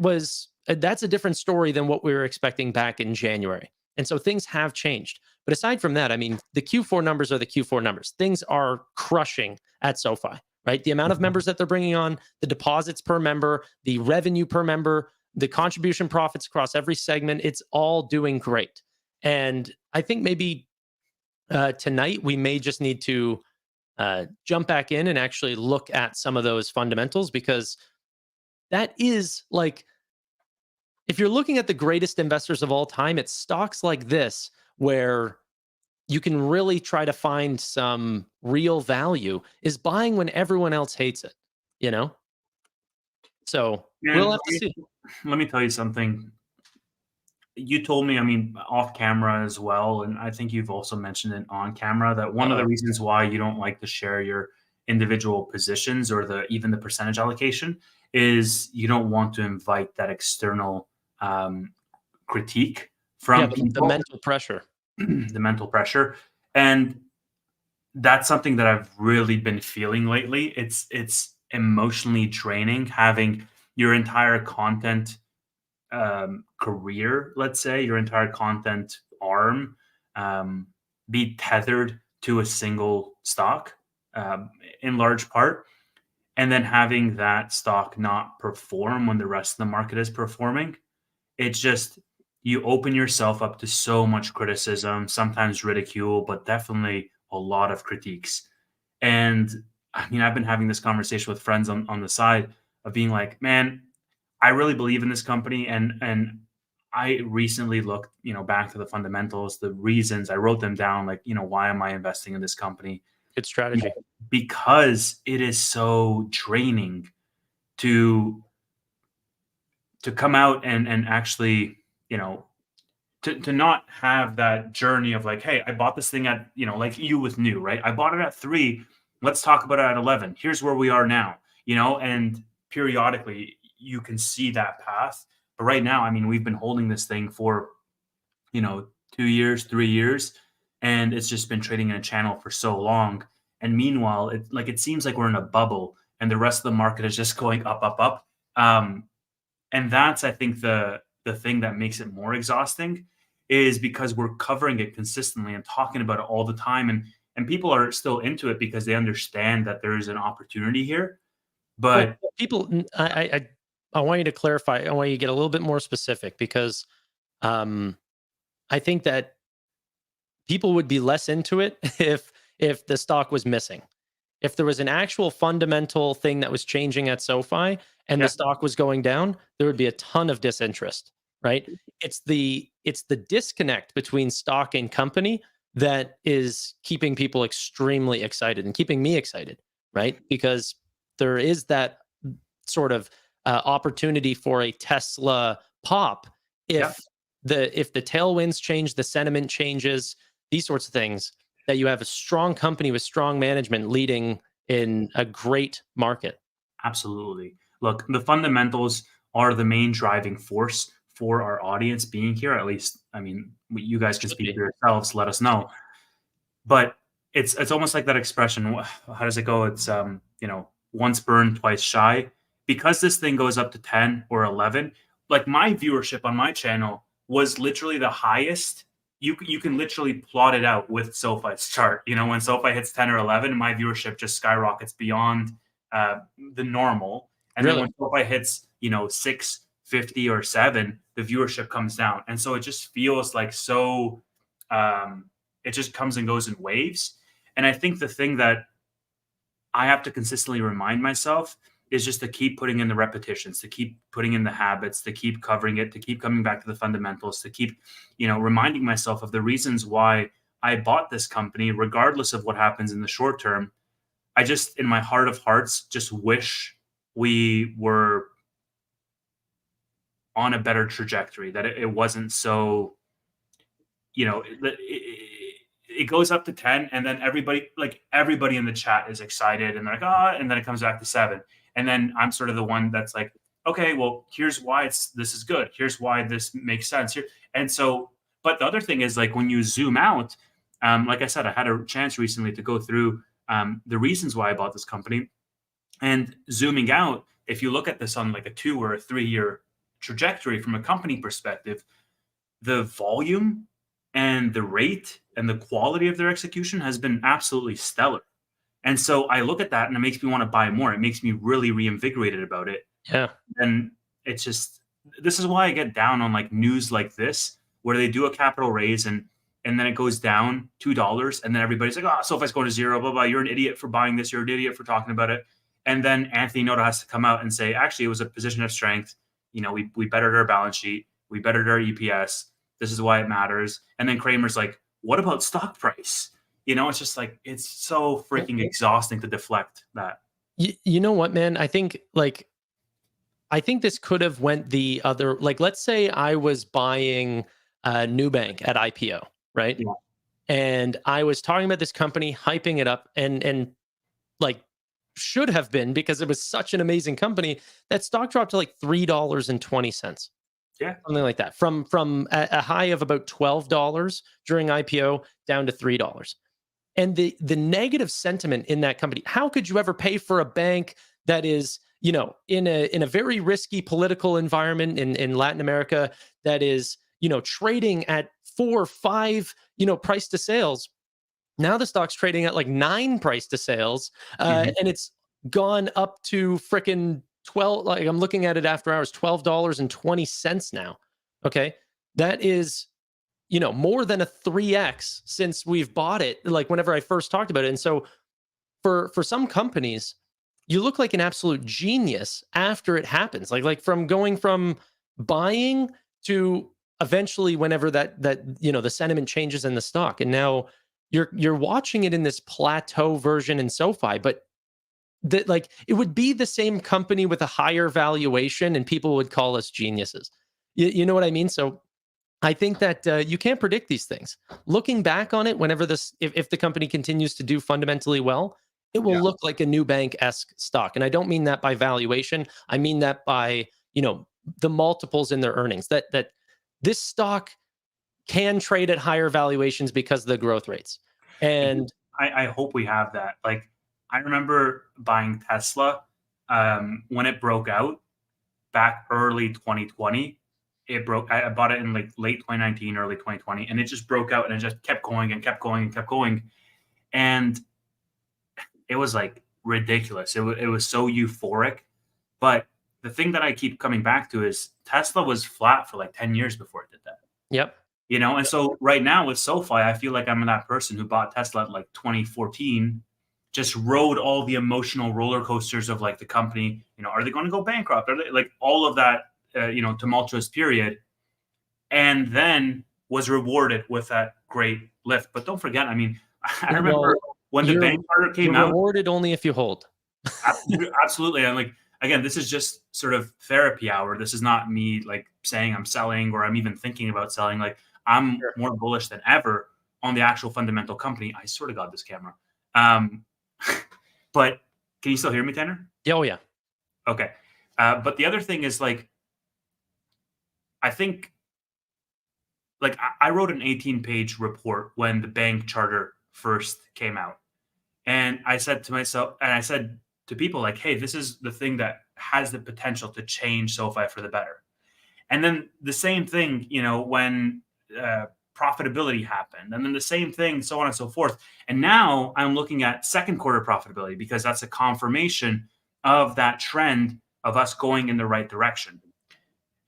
a different story than what we were expecting back in January. And so things have changed. But aside from that, I mean, the Q4 numbers are the Q4 numbers. Things are crushing at SoFi, right? The amount of members that they're bringing on, the deposits per member, the revenue per member, the contribution profits across every segment, it's all doing great. And I think maybe tonight we may just need to jump back in and actually look at some of those fundamentals, because that is like, if you're looking at the greatest investors of all time, it's stocks like this where you can really try to find some real value, is buying when everyone else hates it, So we'll have to see. Let me tell you something. You told me, I mean, off camera as well, and I think you've also mentioned it on camera, that one of the reasons why you don't like to share your individual positions or even the percentage allocation is you don't want to invite that external critique from the people, mental pressure. the mental pressure. And that's something that I've really been feeling lately. It's emotionally draining having your entire content career, let's say, your entire content arm, be tethered to a single stock, in large part, and then having that stock not perform when the rest of the market is performing. It's just, you open yourself up to so much criticism, sometimes ridicule, but definitely a lot of critiques. And I mean, I've been having this conversation with friends on the side of being like, man, I really believe in this company, and I recently looked, back to the fundamentals, the reasons. I wrote them down, like, why am I investing in this company? Good You strategy. know, because it is so draining to come out and actually, to not have that journey of like, hey, I bought this thing at, like you with new, right? I bought it at 3. Let's talk about it at 11. Here's where we are now, and periodically you can see that path. But right now, I mean, we've been holding this thing for, 2 years, 3 years, and it's just been trading in a channel for so long. And meanwhile, it seems like we're in a bubble and the rest of the market is just going up, up, up. And that's, I think, the thing that makes it more exhausting, is because we're covering it consistently and talking about it all the time, and people are still into it because they understand that there is an opportunity here. Well, But people, I want you to clarify. I want you to get a little bit more specific, because um, I think that people would be less into it if the stock was missing. If there was an actual fundamental thing that was changing at SoFi and the yeah, stock was going down, there would be a ton of disinterest, right? It's the disconnect between stock and company that is keeping people extremely excited and keeping me excited, right? Because there is that sort of opportunity for a Tesla pop yeah, if the tailwinds change, the sentiment changes, these sorts of things, that you have a strong company with strong management leading in a great market. absolutely. Look, the fundamentals are the main driving force for our audience being here. At least, I mean, you guys can Should speak be. for yourselves. Let us know. But it's almost like that expression. How does it go? It's once burned, twice shy. Because this thing goes up to 10 or 11, like my viewership on my channel was literally the highest. You can literally plot it out with SoFi's chart. When SoFi hits 10 or 11, my viewership just skyrockets beyond the normal. And then Really? when SoFi hits 650 or 7, the viewership comes down. And so it just feels like so it just comes and goes in waves. And I think the thing that I have to consistently remind myself is just to keep putting in the repetitions, to keep putting in the habits, to keep covering it, to keep coming back to the fundamentals, to keep, reminding myself of the reasons why I bought this company, regardless of what happens in the short term. I just, in my heart of hearts, just wish we were on a better trajectory, that it wasn't so, it goes up to 10, and then everybody in the chat is excited and they're like, and then it comes back to 7. And then I'm sort of the one that's like, okay, well, here's why this is good. Here's why this makes sense here. And so, but the other thing is, like, when you zoom out, like I said, I had a chance recently to go through the reasons why I bought this company. And zooming out, if you look at this on like a 2 or a 3-year trajectory from a company perspective, the volume and the rate and the quality of their execution has been absolutely stellar. And so I look at that and it makes me want to buy more. It makes me really reinvigorated about it. Yeah. And it's just, this is why I get down on like news like this, where they do a capital raise and then it goes down $2, and then everybody's like, SoFi's going to 0, blah, blah. You're an idiot for buying this. You're an idiot for talking about it. And then Anthony Noto has to come out and say, actually, it was a position of strength. We bettered our balance sheet. We bettered our EPS. This is why it matters. And then Kramer's like, what about stock price? It's just like, it's so freaking exhausting to deflect that. You know what, man? I think this could have went the other, like, let's say I was buying Nubank at IPO, right? Yeah. And I was talking about this company, hyping it up, and like should have been, because it was such an amazing company. That stock dropped to like $3.20. Yeah. Something like that. From a high of about $12 during IPO down to $3. And the negative sentiment in that company, how could you ever pay for a bank that is, in a very risky political environment in Latin America, that is, trading at 4 or 5, price to sales? Now the stock's trading at like 9 price to sales, and it's gone up to frickin' 12. Like, I'm looking at it after hours, $12.20 now. Okay, that is, more than a 3x since we've bought it. Like, whenever I first talked about it, and so for some companies, you look like an absolute genius after it happens. Like from going from buying to eventually whenever that the sentiment changes in the stock, and now you're watching it in this plateau version in SoFi, but that, like, it would be the same company with a higher valuation and people would call us geniuses. You know what I mean? So I think that you can't predict these things. Looking back on it, whenever if the company continues to do fundamentally well, it will look like a new bank-esque stock. And I don't mean that by valuation. I mean that by, the multiples in their earnings, that this stock can trade at higher valuations because of the growth rates. And I hope we have that. Like, I remember buying Tesla when it broke out back early 2020. I bought it in like late 2019, early 2020, and it just broke out and it just kept going and kept going and kept going. And it was like ridiculous. It was so euphoric. But the thing that I keep coming back to is Tesla was flat for like 10 years before it did that. Yep. And so right now with SoFi, I feel like I'm that person who bought Tesla at like 2014, just rode all the emotional roller coasters of like the company. Are they going to go bankrupt? Are they, like, all of that, tumultuous period, and then was rewarded with that great lift. But don't forget, I mean, I remember when the bank charter came out. Rewarded only if you hold. Absolutely. And like, again, this is just sort of therapy hour. This is not me like saying I'm selling or I'm even thinking about selling. Like, I'm more bullish than ever on the actual fundamental company. I sort of got this camera. But can you still hear me, Tanner? Yeah, oh yeah. Okay. But the other thing is, like, I think, like, I wrote an 18-page report when the bank charter first came out. And I said to myself, and I said to people, like, hey, this is the thing that has the potential to change SoFi for the better. And then the same thing, when profitability happened, and then the same thing, so on and so forth. And now I'm looking at second quarter profitability because that's a confirmation of that trend of us going in the right direction.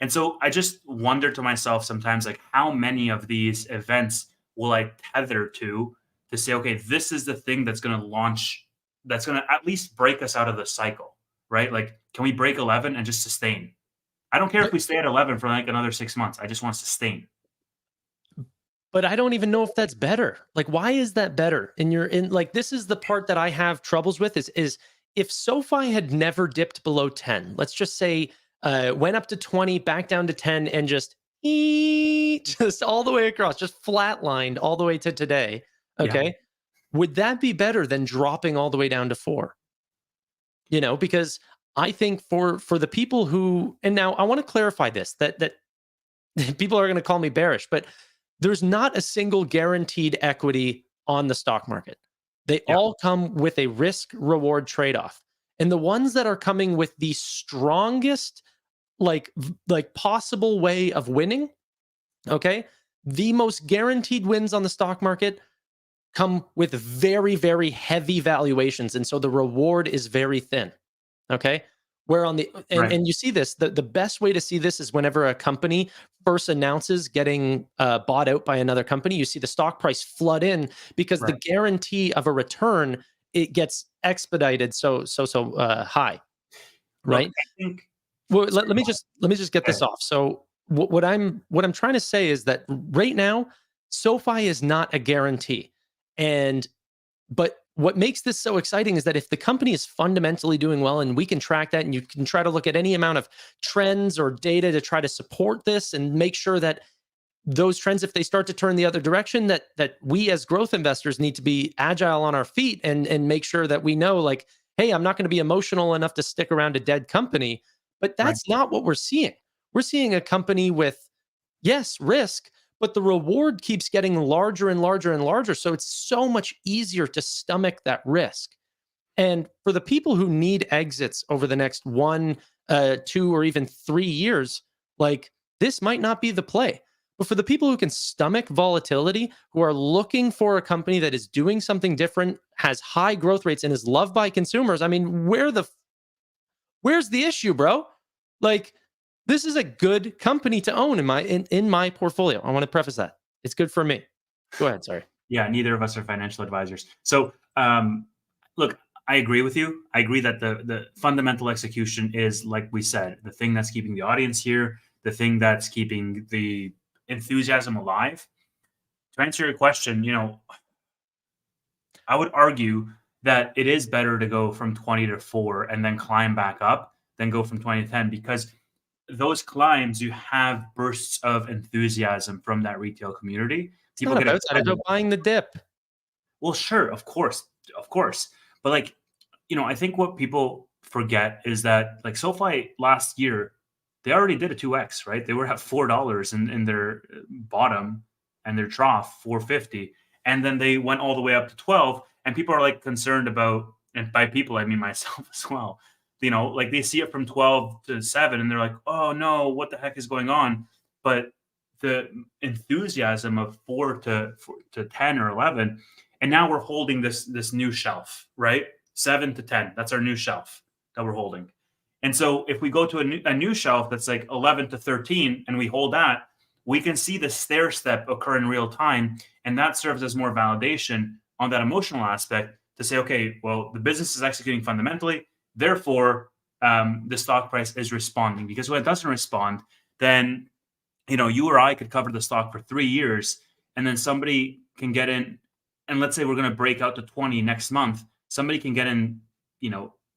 And so I just wonder to myself sometimes, like, how many of these events will I tether to say, okay, this is the thing that's going to launch, that's going to at least break us out of the cycle, right? Like, can we break 11 and just sustain? I don't care if we stay at 11 for like another 6 months. I just want to sustain. But I don't even know if that's better. Like, why is that better? And like, this is the part that I have troubles with is if SoFi had never dipped below 10, let's just say went up to 20, back down to 10, and just all the way across, just flatlined all the way to today. Okay. Yeah. Would that be better than dropping all the way down to 4? Because I think for the people who, and now I want to clarify this, that people are going to call me bearish, but there's not a single guaranteed equity on the stock market. They all come with a risk reward trade-off. And the ones that are coming with the strongest, like possible way of winning, okay, the most guaranteed wins on the stock market come with very, very heavy valuations. And so the reward is very thin. Okay. Where on the, and you see this, the best way to see this is whenever a company first announces getting bought out by another company, you see the stock price flood in because the guarantee of a return, it gets expedited so high. Right. Well, let me just get this off. So what I'm trying to say is that right now, SoFi is not a guarantee. But what makes this so exciting is that if the company is fundamentally doing well, and we can track that, and you can try to look at any amount of trends or data to try to support this and make sure that those trends, if they start to turn the other direction, that we as growth investors need to be agile on our feet and make sure that we know, like, hey, I'm not going to be emotional enough to stick around a dead company. But that's not what we're seeing. We're seeing a company with, yes, risk, but the reward keeps getting larger and larger and larger. So it's so much easier to stomach that risk. And for the people who need exits over the next 1, 2, or even 3 years, like, this might not be the play. But for the people who can stomach volatility, who are looking for a company that is doing something different, has high growth rates, and is loved by consumers, I mean, where's the issue, bro? Like, this is a good company to own in my portfolio. I want to preface that. It's good for me. Go ahead, sorry. Yeah, neither of us are financial advisors. So, look, I agree with you. I agree that the fundamental execution is, like we said, the thing that's keeping the audience here, the thing that's keeping the enthusiasm alive. To answer your question, I would argue that it is better to go from 20 to 4 and then climb back up than go from 20 to 10, because those climbs, you have bursts of enthusiasm from that retail community. It's not about that. It's about buying the dip. Well, sure, of course. But I think what people forget is that, like, SoFi last year, they already did a 2x, right? They were at $4 in their bottom and their trough, 450. And then they went all the way up to 12. And people are like concerned about, and by people, I mean myself as well. Like, they see it from 12 to 7 and they're like, oh no, what the heck is going on? But the enthusiasm of 4 to 10 or 11, and now we're holding this new shelf, right? 7 to 10. That's our new shelf that we're holding. And so if we go to a new shelf that's like 11 to 13 and we hold that, we can see the stair step occur in real time. And that serves as more validation on that emotional aspect to say, okay, well, the business is executing fundamentally. Therefore, the stock price is responding. Because when it doesn't respond, then, you or I could cover the stock for 3 years, and then somebody can get in. And let's say we're going to break out to 20 next month. Somebody can get in,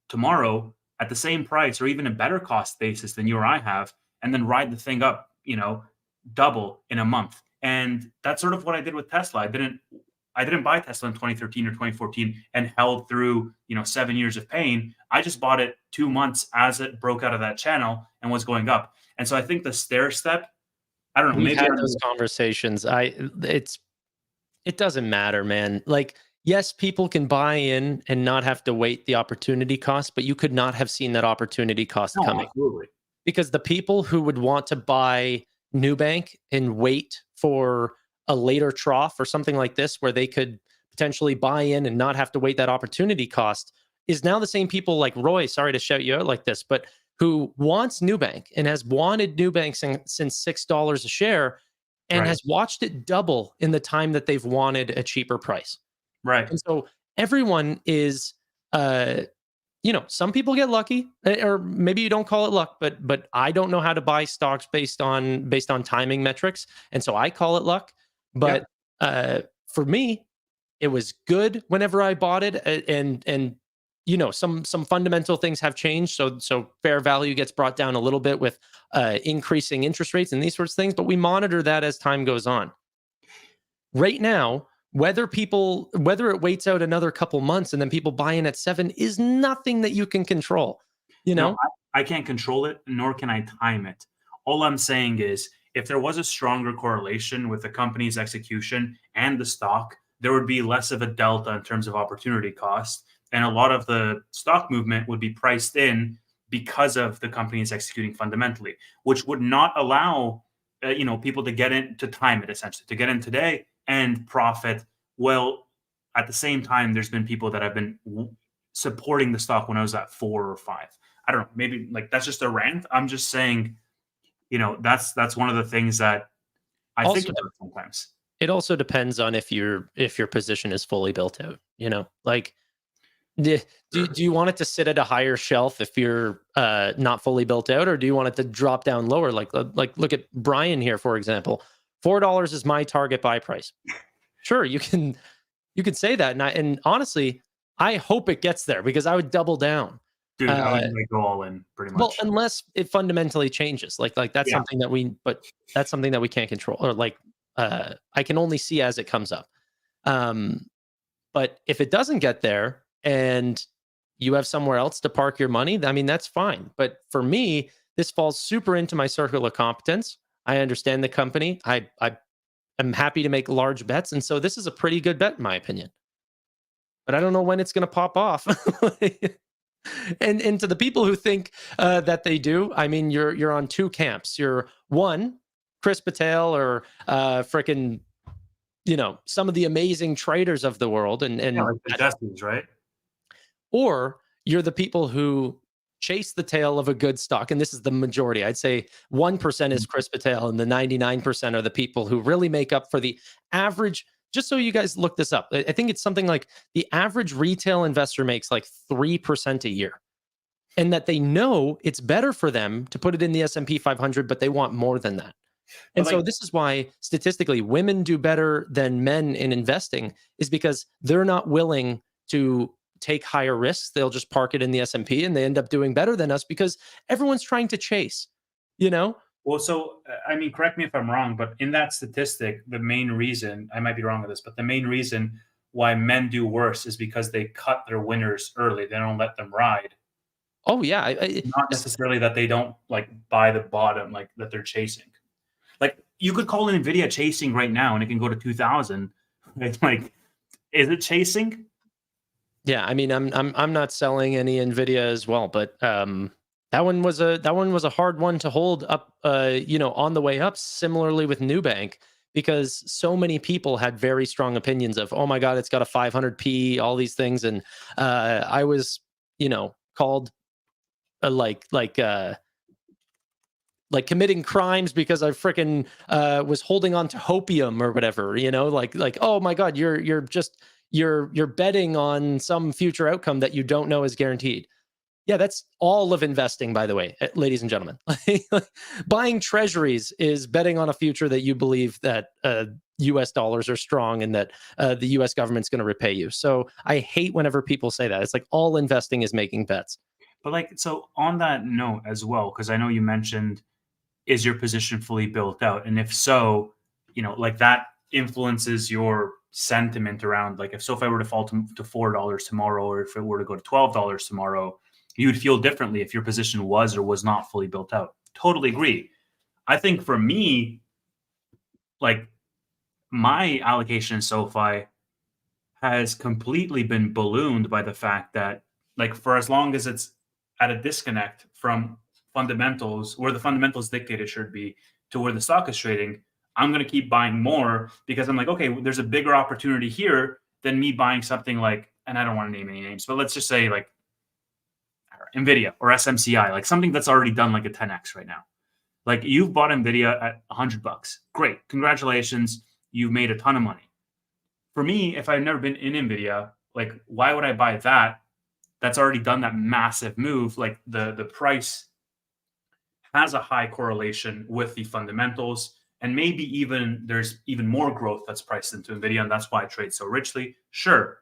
tomorrow at the same price or even a better cost basis than you or I have, and then ride the thing up, double in a month. And that's sort of what I did with Tesla. I didn't buy Tesla in 2013 or 2014 and held through, 7 years of pain. I just bought it 2 months as it broke out of that channel and was going up. And so I think the stair step, I don't know. We've had those conversations. It doesn't matter, man. Like, yes, people can buy in and not have to wait the opportunity cost, but you could not have seen that opportunity cost coming. Absolutely. Because the people who would want to buy Nubank and wait for a later trough or something like this, where they could potentially buy in and not have to wait that opportunity cost, is now the same people like Roy, sorry to shout you out like this, but who wants Nubank and has wanted Nubank since $6 a share, and has watched it double in the time that they've wanted a cheaper price. Right. And so everyone is, some people get lucky, or maybe you don't call it luck, but I don't know how to buy stocks based on timing metrics, and so I call it luck. But for me, it was good whenever I bought it, and some fundamental things have changed, so fair value gets brought down a little bit with increasing interest rates and these sorts of things. But we monitor that as time goes on. Right now, whether it waits out another couple months and then people buy in at 7 is nothing that you can control. No, I can't control it, nor can I time it. All I'm saying is, if there was a stronger correlation with the company's execution and the stock, there would be less of a delta in terms of opportunity cost. And a lot of the stock movement would be priced in because of the company is executing fundamentally, which would not allow people to get in, to time it, essentially, to get in today and profit. Well, at the same time, there's been people that have been supporting the stock when I was at 4 or 5. I don't know, maybe like that's just a rant. I'm just saying, that's one of the things that I think about sometimes. It also depends on if your position is fully built out. Like, do you want it to sit at a higher shelf if you're not fully built out, or do you want it to drop down lower? Like look at Brian here, for example. $4 is my target buy price. Sure, you can say that, and honestly, I hope it gets there, because I would double down. Dude, I would go all in pretty much. Well, unless it fundamentally changes, like that's something that that's something that we can't control, or I can only see as it comes up. But if it doesn't get there and you have somewhere else to park your money, I mean, that's fine. But for me, this falls super into my circle of competence. I understand the company. I am happy to make large bets. And so this is a pretty good bet, in my opinion. But I don't know when it's going to pop off. And to the people who think that they do, I mean, you're on two camps. You're one, Chris Patel or frickin', some of the amazing traders of the world, and like the Jessies, right? Or you're the people who chase the tail of a good stock, and this is the majority. I'd say 1% is Chris Patel, and the 99% are the people who really make up for the average. Just so you guys look this up, I think it's something like the average retail investor makes like 3% a year, and that they know it's better for them to put it in the S&P 500, but they want more than that. And so this is why statistically women do better than men in investing, is because they're not willing to take higher risks. They'll just park it in the S&P, and they end up doing better than us because everyone's trying to chase, Well, so, I mean, correct me if I'm wrong, but in that statistic, the main reason, I might be wrong with this, but the main reason why men do worse is because they cut their winners early. They don't let them ride. Oh, yeah. Not necessarily that they don't like buy the bottom, like that they're chasing. Like you could call NVIDIA chasing right now and it can go to 2000. It's like, is it chasing? Yeah. I mean, I'm not selling any NVIDIA as well, but that one was a hard one to hold up, on the way up. Similarly with Nubank, because so many people had very strong opinions of, oh my God, it's got a 500p, all these things, and I was, called like committing crimes because I freaking was holding on to hopium or whatever, like oh my God, you're betting on some future outcome that you don't know is guaranteed. Yeah, that's all of investing, by the way, ladies and gentlemen. Buying treasuries is betting on a future that you believe that US dollars are strong and that the US government's going to repay you. So I hate whenever people say that. It's like all investing is making bets. But so on that note as well, because I know you mentioned, is your position fully built out? And if so, that influences your sentiment around, like if SoFi were to fall to $4 tomorrow, or if it were to go to $12 tomorrow, you would feel differently if your position was or was not fully built out. Totally agree. I think for me, like my allocation in SoFi has completely been ballooned by the fact that, like, for as long as it's at a disconnect from fundamentals, where the fundamentals dictate it should be, to where the stock is trading, I'm going to keep buying more because I'm like, okay, there's a bigger opportunity here than me buying something like, and I don't want to name any names, but let's just say like NVIDIA or SMCI, like something that's already done like a 10x right now. Like you've bought NVIDIA at $100. Great. Congratulations. You've made a ton of money. For me, if I've never been in NVIDIA, like why would I buy that? That's already done that massive move. Like the price has a high correlation with the fundamentals. And maybe even there's even more growth that's priced into NVIDIA. And that's why it trades so richly. Sure.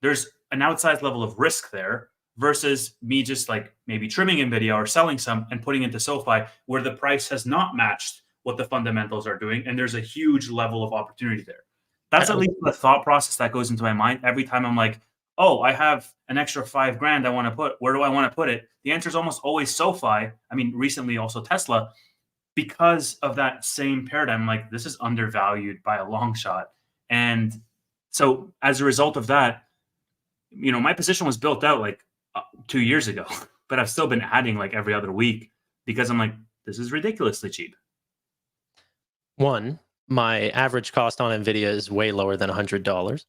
There's an outsized level of risk there versus me just like maybe trimming NVIDIA or selling some and putting into SoFi where the price has not matched what the fundamentals are doing. And there's a huge level of opportunity there. That's at least the thought process that goes into my mind every time I'm like, oh, I have an extra $5,000 I want to put. Where do I want to put it? The answer is almost always SoFi. I mean, recently also Tesla, because of that same paradigm. Like this is undervalued by a long shot. And so as a result of that, my position was built out like 2 years ago, but I've still been adding like every other week because I'm like, this is ridiculously cheap. One, my average cost on NVIDIA is way lower than $100.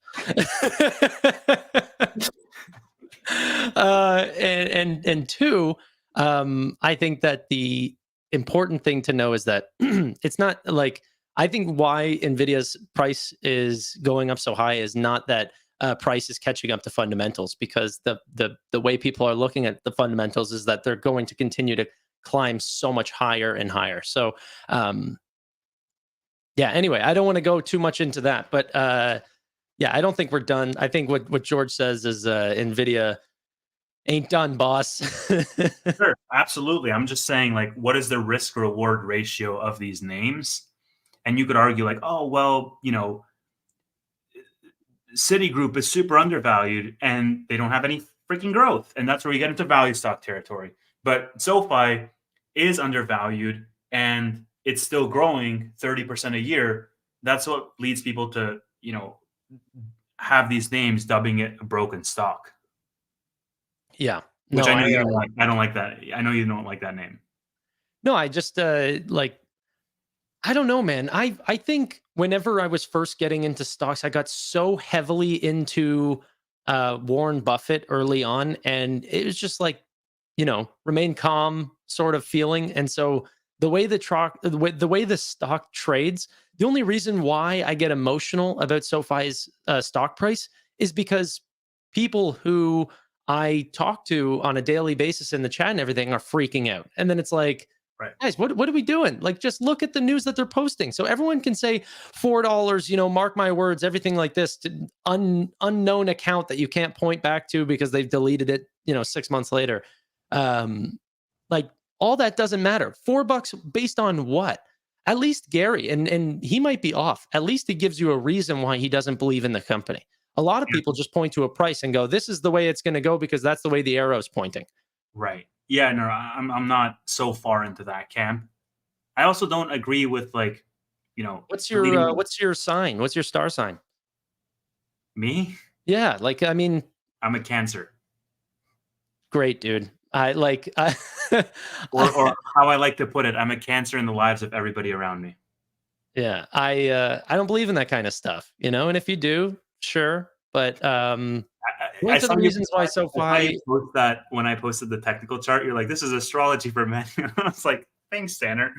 And two, I think that the important thing to know is that it's not like, I think why NVIDIA's price is going up so high is not that price is catching up to fundamentals, because the way people are looking at the fundamentals is that they're going to continue to climb so much higher and higher. So, yeah, anyway, I don't want to go too much into that, but yeah, I don't think we're done. I think what George says is NVIDIA ain't done, boss. Sure, absolutely. I'm just saying, like, what is the risk reward ratio of these names? And you could argue like, oh, well, Citigroup is super undervalued and they don't have any freaking growth. And that's where you get into value stock territory. But SoFi is undervalued and it's still growing 30% a year, that's what leads people to, have these names dubbing it a broken stock. Yeah. Which No, I know you don't like. I don't like that. I know you don't like that name. No, I just like, I don't know, man. I think whenever I was first getting into stocks, I got so heavily into Warren Buffett early on, and it was just like, remain calm sort of feeling. And so the way the way the stock trades, the only reason why I get emotional about SoFi's stock price is because people who I talk to on a daily basis in the chat and everything are freaking out. And then it's like, Right. guys, what are we doing? Like, just look at the news that they're posting. So everyone can say $4, mark my words, everything like this, to unknown account that you can't point back to because they've deleted it, 6 months later. Like, all that doesn't matter. $4 based on what? At least Gary, and he might be off. At least he gives you a reason why he doesn't believe in the company. A lot of people just point to a price and go, this is the way it's going to go because that's the way the arrow's pointing. Right. Yeah, no, I'm not so far into that camp. I also don't agree with What's your sign? What's your star sign? Me? Yeah, like, I mean, I'm a Cancer. Great, dude. I like or how I like to put it, I'm a Cancer in the lives of everybody around me. Yeah, I don't believe in that kind of stuff, and if you do, sure, but one of the reasons why SoFi post that when I posted the technical chart, you're like, this is astrology for men. I was like, thanks, Tanner.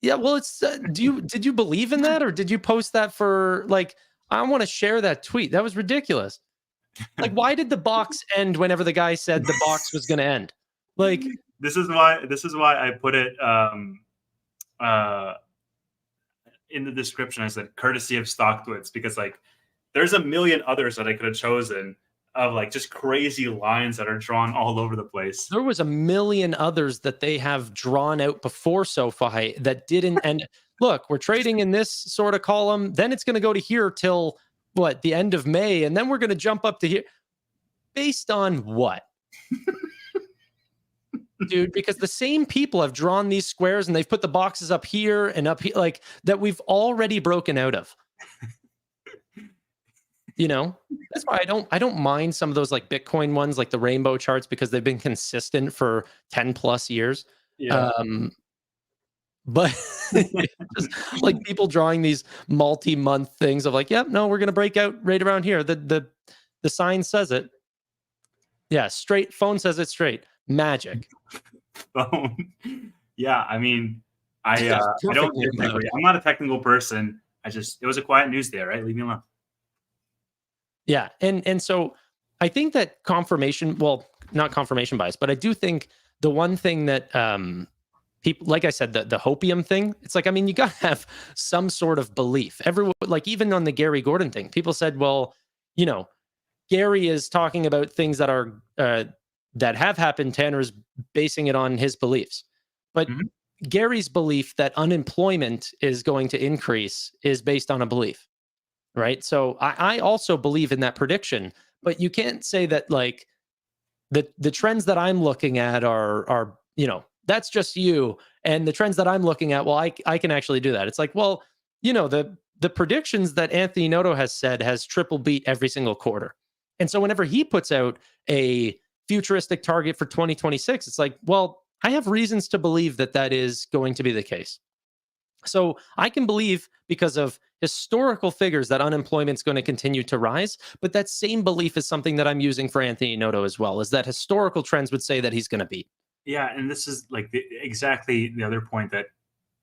Yeah, well, it's did you believe in that, or did you post that for like, I want to share that tweet? That was ridiculous. Like, why did the box end whenever the guy said the box was going to end? Like, this is why I put it in the description. I said courtesy of StockTwits, because like there's a million others that I could have chosen of like just crazy lines that are drawn all over the place. There was a million others that they have drawn out before SoFi that didn't. And look, we're trading in this sort of column. Then it's going to go to here till the end of May. And then we're going to jump up to here. Based on what? Dude, because the same people have drawn these squares and they've put the boxes up here and up here, like that we've already broken out of. That's why I don't mind some of those like Bitcoin ones, like the rainbow charts, because they've been consistent for 10 plus years. Yeah. But just like people drawing these multi-month things of like, yep, no, we're going to break out right around here. The sign says it. Yeah. Straight phone says it straight. Magic. Phone. Yeah. I mean, I don't disagree. I'm not a technical person. It was a quiet news day, right? Leave me alone. Yeah. And so I think that not confirmation bias, but I do think the one thing that people, like I said, the hopium thing, it's like, I mean, you got to have some sort of belief. Everyone, like even on the Gary Gordon thing, people said, well, Gary is talking about things that are, that have happened. Tanner's basing it on his beliefs. But Gary's belief that unemployment is going to increase is based on a belief. Right. So I also believe in that prediction, but you can't say that like the trends that I'm looking at are, that's just you. And the trends that I'm looking at, well, I can actually do that. It's like, well, the predictions that Anthony Noto has said has triple beat every single quarter. And so whenever he puts out a futuristic target for 2026, it's like, well, I have reasons to believe that is going to be the case. So I can believe because of historical figures that unemployment is going to continue to rise. But that same belief is something that I'm using for Anthony Noto as well, is that historical trends would say that he's going to beat. Yeah. And this is like exactly the other point that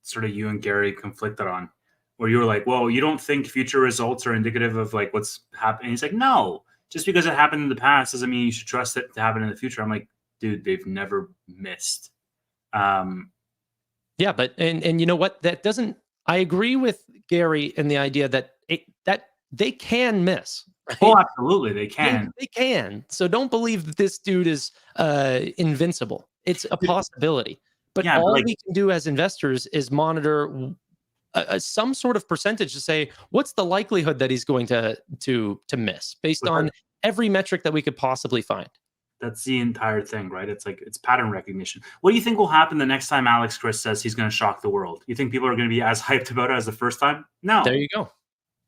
sort of you and Gary conflicted on, where you were like, well, you don't think future results are indicative of like what's happening. He's like, no, just because it happened in the past doesn't mean you should trust it to happen in the future. I'm like, dude, they've never missed. Yeah, but and you know what? That doesn't. I agree with Gary in the idea that that they can miss. Right? Oh, absolutely, they can. They can. So don't believe that this dude is invincible. It's a possibility. But all we can do as investors is monitor some sort of percentage to say what's the likelihood that he's going to miss based on every metric that we could possibly find. That's the entire thing, right? It's like it's pattern recognition. What do you think will happen the next time Alex Chris says he's going to shock the world? You think people are going to be as hyped about it as the first time? No. There you go.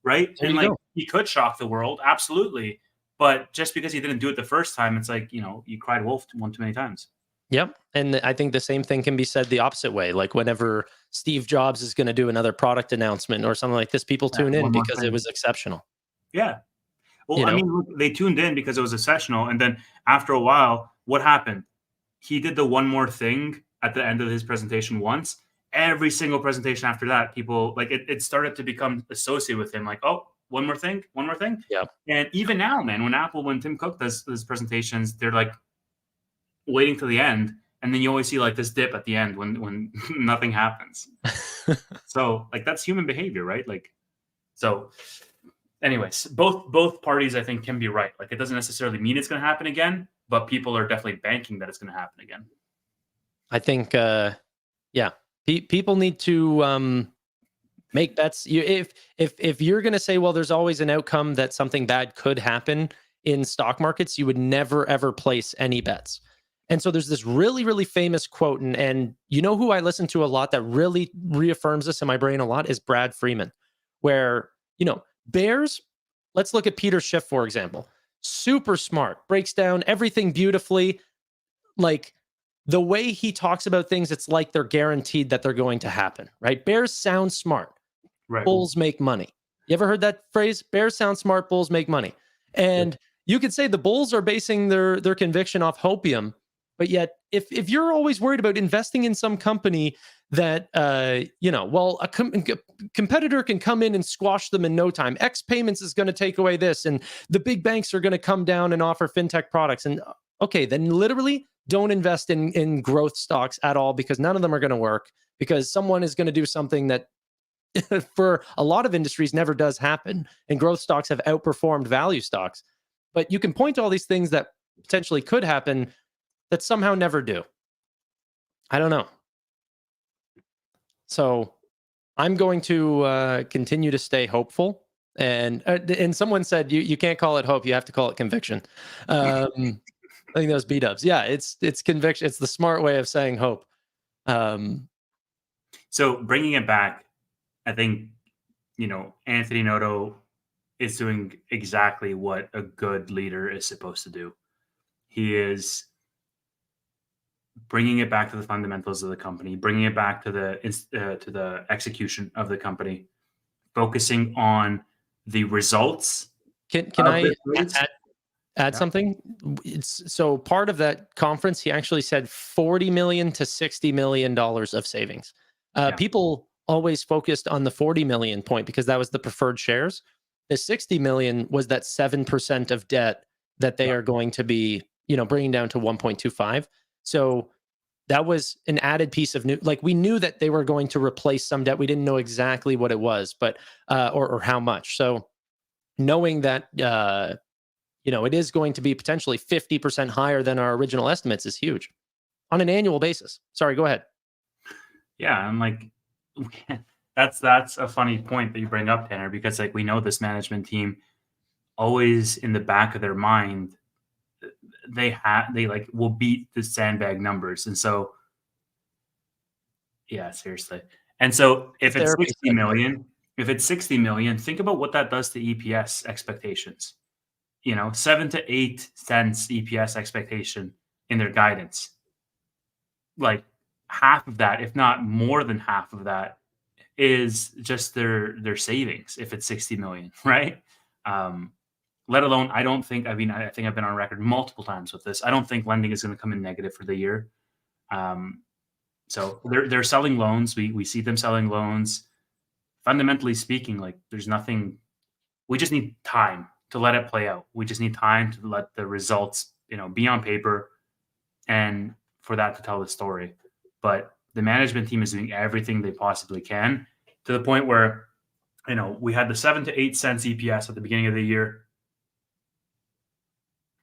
Right? There And you like go. he could shock the world, absolutely. But just because he didn't do it the first time, it's like, you cried wolf one too many times. Yep. And I think the same thing can be said the opposite way. Like whenever Steve Jobs is going to do another product announcement or something like this, people tune in because it was exceptional. Yeah. Well, I mean, look, they tuned in because it was exceptional. And then after a while, what happened? He did the one more thing at the end of his presentation once. Every single presentation after that, people like it started to become associated with him. Like, oh, one more thing, one more thing. Yeah. And even now, man, when Tim Cook does his presentations, they're like waiting to the end. And then you always see like this dip at the end when nothing happens. So like that's human behavior, right? Like, so anyways, both parties I think can be right. Like it doesn't necessarily mean it's going to happen again, but people are definitely banking that it's going to happen again. I think, people need to make bets. If you're going to say, well, there's always an outcome that something bad could happen in stock markets, you would never ever place any bets. And so there's this really, really famous quote, and you know who I listen to a lot that really reaffirms this in my brain a lot is Brad Freeman, where, bears, let's look at Peter Schiff, for example. Super smart, breaks down everything beautifully. Like the way he talks about things, it's like they're guaranteed that they're going to happen, right? Bears sound smart. Right. Bulls make money. You ever heard that phrase? Bears sound smart, bulls make money. And you could say the bulls are basing their conviction off hopium. But yet, if you're always worried about investing in some company that, a competitor can come in and squash them in no time. X Payments is going to take away this, and the big banks are going to come down and offer fintech products. And okay, then literally don't invest in growth stocks at all because none of them are going to work because someone is going to do something that for a lot of industries never does happen. And growth stocks have outperformed value stocks. But you can point to all these things that potentially could happen that somehow never do. I don't know. So I'm going to continue to stay hopeful. And someone said you can't call it hope, you have to call it conviction. I think that was B-dubs. Yeah, it's conviction. It's the smart way of saying hope. So bringing it back, I think, Anthony Noto is doing exactly what a good leader is supposed to do. He is bringing it back to the fundamentals of the company, bringing it back to the execution of the company, focusing on the results. Can I add something? So part of that conference, he actually said $40 million to $60 million of savings. People always focused on the 40 million point because that was the preferred shares. The 60 million was that 7% of debt that they are going to be, bringing down to 1.25. So that was an added piece of new, like we knew that they were going to replace some debt. We didn't know exactly what it was, but, or how much. So knowing that, it is going to be potentially 50% higher than our original estimates is huge on an annual basis. Sorry, go ahead. Yeah. I'm like, that's a funny point that you bring up, Tanner, because like we know this management team always in the back of their mind, they like will beat the sandbag numbers. And so, yeah, seriously. And so if it's 60 million, think about what that does to EPS expectations. 7 to 8 cents EPS expectation in their guidance. Like half of that, if not more than half of that, is just their savings if it's 60 million, right? Let alone, I think I've been on record multiple times with this. I don't think lending is going to come in negative for the year. So they're selling loans. We see them selling loans. Fundamentally speaking, like there's nothing. We just need time to let it play out. We just need time to let the results, be on paper, and for that to tell the story. But the management team is doing everything they possibly can to the point where, we had the 7 to 8 cents EPS at the beginning of the year.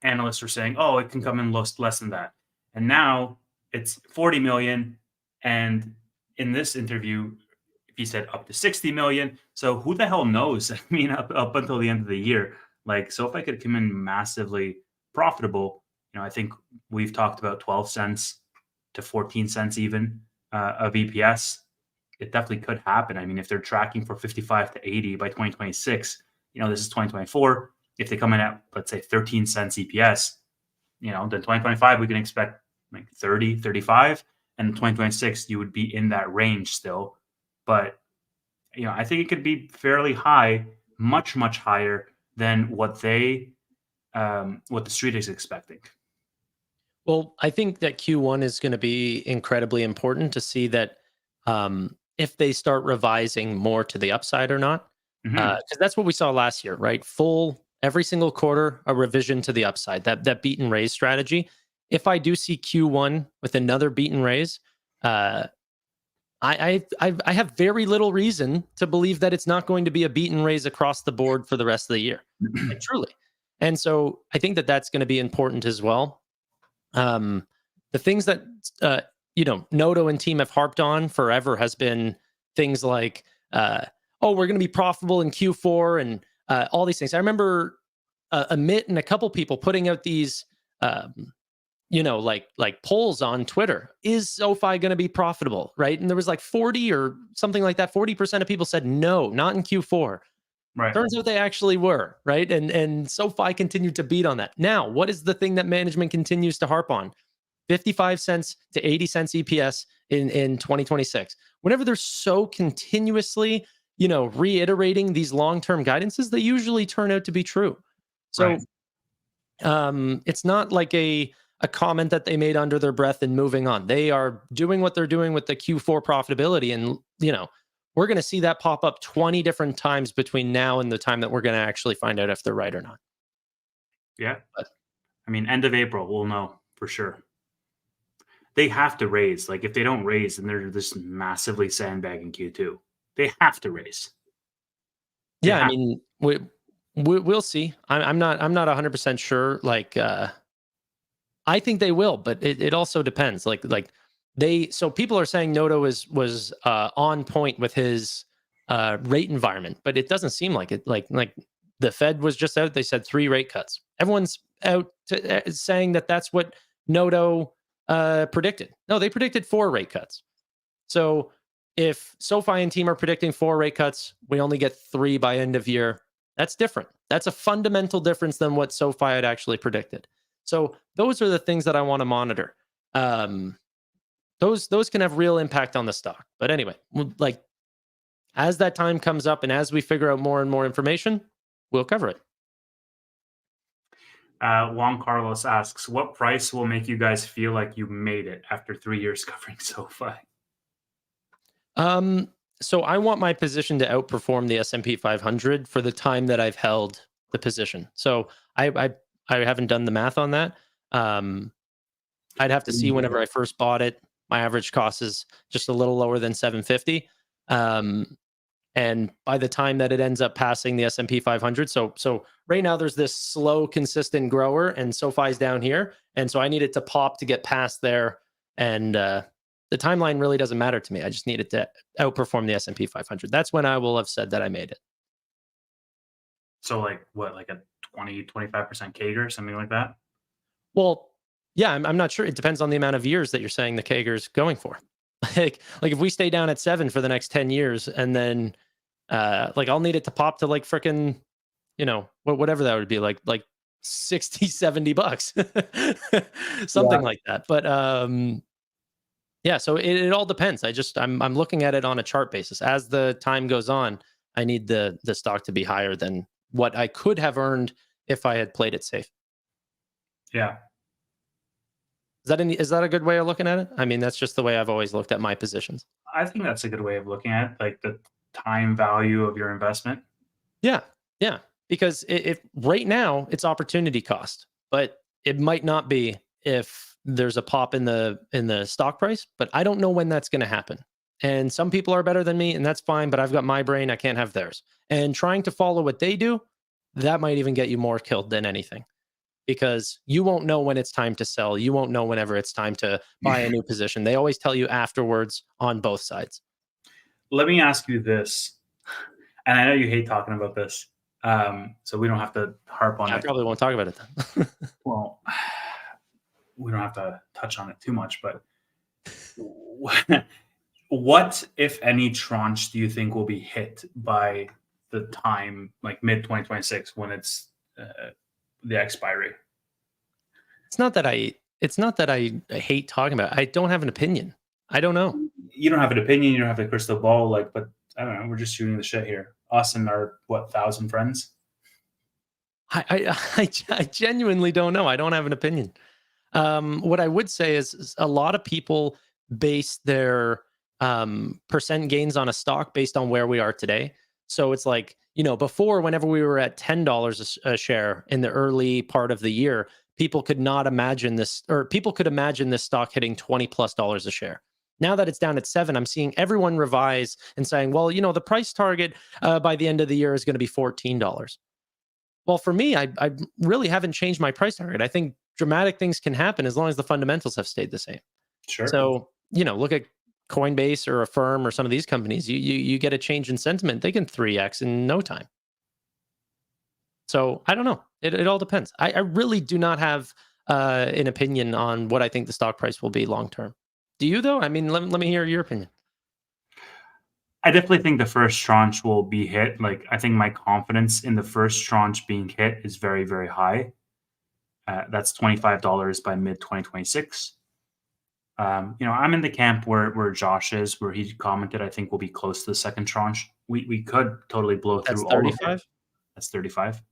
Analysts are saying, oh, it can come in less than that. And now it's 40 million. And in this interview, he said up to 60 million. So who the hell knows? I mean, up until the end of the year, like SoFi could come in massively profitable I think we've talked about 12 cents to 14 cents even of EPS. It definitely could happen. I mean, if they're tracking for 55 to 80 by 2026, this is 2024. If they come in at, let's say, 13 cents EPS, then 2025, we can expect like 30, 35. And 2026, you would be in that range still. But, I think it could be fairly high, much, much higher than what the street is expecting. Well, I think that Q1 is going to be incredibly important to see that if they start revising more to the upside or not. Because that's what we saw last year, right? Every single quarter, a revision to the upside, that beat and raise strategy. If I do see Q1 with another beat and raise, I have very little reason to believe that it's not going to be a beat and raise across the board for the rest of the year. Like, truly. And so I think that that's going to be important as well. The things that Noto and team have harped on forever has been things like, we're going to be profitable in Q4 and all these things. I remember Amit and a couple people putting out these, like polls on Twitter. Is SoFi going to be profitable, right? And there was like 40 or something like that. 40% of people said no, not in Q4. Right. Turns out they actually were, right? And SoFi continued to beat on that. Now, what is the thing that management continues to harp on? 55 cents to 80 cents EPS in 2026. Whenever they're so continuously, reiterating these long-term guidances, they usually turn out to be true. So it's not like a comment that they made under their breath and moving on. They are doing what they're doing with the Q4 profitability. And, we're going to see that pop up 20 different times between now and the time that we're going to actually find out if they're right or not. Yeah. But, end of April, we'll know for sure. They have to raise. Like, if they don't raise, then they're just massively sandbagging Q2. They have to raise. We'll see. I'm not 100% sure. Like, I think they will, but it also depends. So people are saying Noto was on point with his rate environment, but it doesn't seem like it. Like the Fed was just out. They said 3 rate cuts. Everyone's out saying that that's what Noto predicted. No, they predicted 4 rate cuts. So if SoFi and team are predicting 4 rate cuts, we only get 3 by end of year. That's different. That's a fundamental difference than what SoFi had actually predicted. So those are the things that I want to monitor. Those can have real impact on the stock. But anyway, like, as that time comes up and as we figure out more and more information, we'll cover it. Juan Carlos asks, what price will make you guys feel like you made it after 3 years covering SoFi? So I want my position to outperform the S&P 500 for the time that I've held the position. So I haven't done the math on that. I'd have to see whenever I first bought it. My average cost is just a little lower than $750. And by the time that it ends up passing the S&P 500, so right now there's this slow, consistent grower, and SoFi's down here, and so I need it to pop to get past there. And the timeline really doesn't matter to me. I just need it to outperform the S&P 500. That's when I will have said that I made it. So like what, like a 20-25% CAGR, something like that? Well, yeah, I'm not sure. It depends on the amount of years that you're saying the CAGR is going for. like if we stay down at 7 for the next 10 years, and then I'll need it to pop to like freaking, whatever that would be, like 60, $70, something like that. But yeah, so it all depends. I'm looking at it on a chart basis. As the time goes on, I need the stock to be higher than what I could have earned if I had played it safe. Yeah. Is that a good way of looking at it? I mean, that's just the way I've always looked at my positions. I think that's a good way of looking at it, like the time value of your investment. Yeah. Because if right now it's opportunity cost, but it might not be if there's a pop in the stock price. But I don't know when that's going to happen. And some people are better than me, and that's fine. But I've got my brain; I can't have theirs. And trying to follow what they do, that might even get you more killed than anything. Because you won't know when it's time to sell. You won't know whenever it's time to buy a new position. They always tell you afterwards on both sides. Let me ask you this, and I know you hate talking about this, so we don't have to harp on it. I probably won't talk about it then. Well, we don't have to touch on it too much, but what, if any, tranche do you think will be hit by the time, like mid 2026, when it's the expiry? It's not that I hate talking about it. I don't have an opinion. I don't know. You don't have an opinion. You don't have a crystal ball. Like, but I don't know. We're just shooting the shit here. Us and our 1,000 friends. I genuinely don't know. I don't have an opinion. What I would say is a lot of people base their percent gains on a stock based on where we are today. So it's like, before, whenever we were at $10 a share in the early part of the year, people could not imagine this, or people could imagine this stock hitting $20+ a share. Now that it's down at 7, I'm seeing everyone revise and saying, well, the price target by the end of the year is going to be $14. Well, for me, I really haven't changed my price target. I think dramatic things can happen as long as the fundamentals have stayed the same. Sure. So, look at Coinbase or Affirm or some of these companies. You get a change in sentiment, they can 3x in no time. So I don't know. It all depends. I really do not have an opinion on what I think the stock price will be long term. Do you, though? I mean, let me hear your opinion. I definitely think the first tranche will be hit. Like, I think my confidence in the first tranche being hit is very, very high. That's $25 by mid 2026. I'm in the camp where Josh is, where he commented, I think we'll be close to the second tranche. We could totally blow through all of it. That's 35.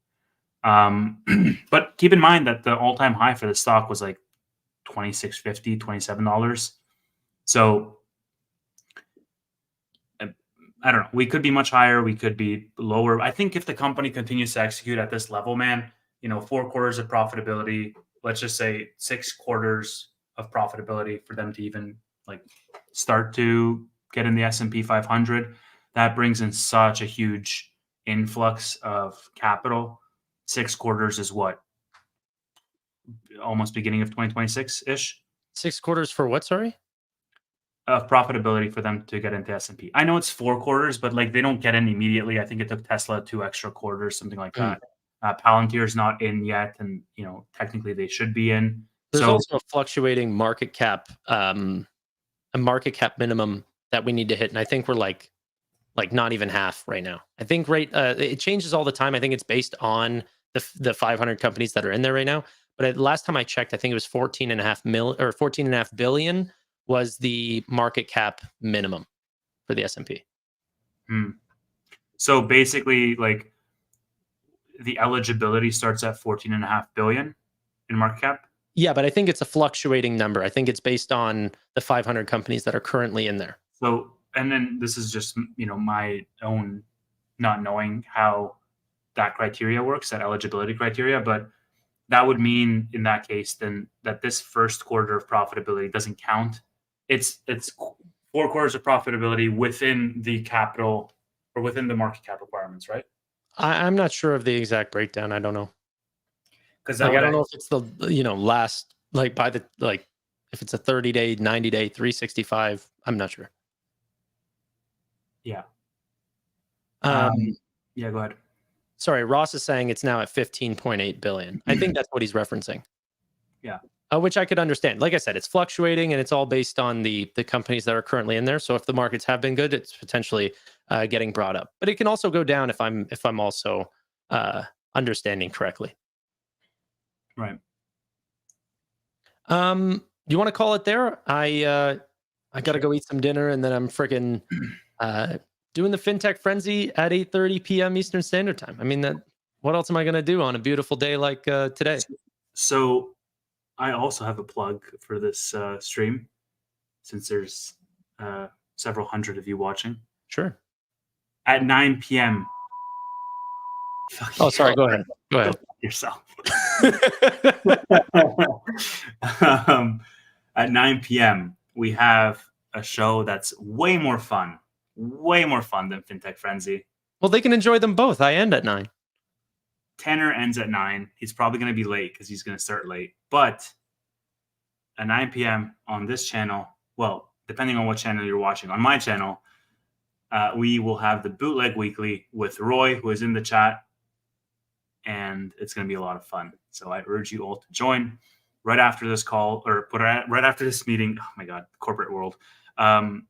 But keep in mind that the all-time high for the stock was like $26.50, $27. So I don't know. We could be much higher. We could be lower. I think if the company continues to execute at this level, man, 4 quarters of profitability, let's just say 6 quarters of profitability for them to even like start to get in the S&P 500, that brings in such a huge influx of capital. 6 quarters is what? Almost beginning of 2026-ish? 6 quarters for what, sorry? Of profitability for them to get into S&P. I know it's 4 quarters, but like they don't get in immediately. I think it took Tesla 2 extra quarters, something like that. Palantir's not in yet, and technically they should be in. There's also a fluctuating market cap, a market cap minimum that we need to hit, and I think we're like not even half right now. I think it changes all the time. I think it's based on the 500 companies that are in there right now. But last time I checked, I think it was 14.5 billion was the market cap minimum for the S&P. So basically, like the eligibility starts at 14.5 billion in market cap. Yeah, but I think it's a fluctuating number. I think it's based on the 500 companies that are currently in there. So, and then this is just my own not knowing how that criteria works, that eligibility criteria, but that would mean in that case then that this first quarter of profitability doesn't count. It's 4 quarters of profitability within the capital or within the market cap requirements, right? I'm not sure of the exact breakdown. I don't know. Because I don't know if it's the last if it's a 30-day, 90-day, 365. I'm not sure. Yeah. Yeah, go ahead. Sorry, Ross is saying it's now at 15.8 billion. I think that's what he's referencing. Yeah. Which I could understand. Like I said, it's fluctuating and it's all based on the companies that are currently in there. So if the markets have been good, it's potentially getting brought up. But it can also go down if I'm also understanding correctly. Right. You want to call it there? I got to go eat some dinner and then I'm freaking doing the FinTech Frenzy at 8:30 p.m. Eastern Standard Time. I mean, what else am I going to do on a beautiful day like today? So I also have a plug for this stream, since there's several hundred of you watching. Sure. At 9 p.m. Oh, sorry. Go ahead. Go ahead. Yourself. At 9 p.m., we have a show that's way more fun than FinTech Frenzy. Well, they can enjoy them both. I end at 9. Tanner ends at 9. He's probably going to be late because he's going to start late. But at 9 p.m. on this channel, well, depending on what channel you're watching, on my channel, we will have the Bootleg Weekly with Roy, who is in the chat. And it's going to be a lot of fun. So I urge you all to join. right after this call, or right after this meeting. Oh my God, corporate world. I'm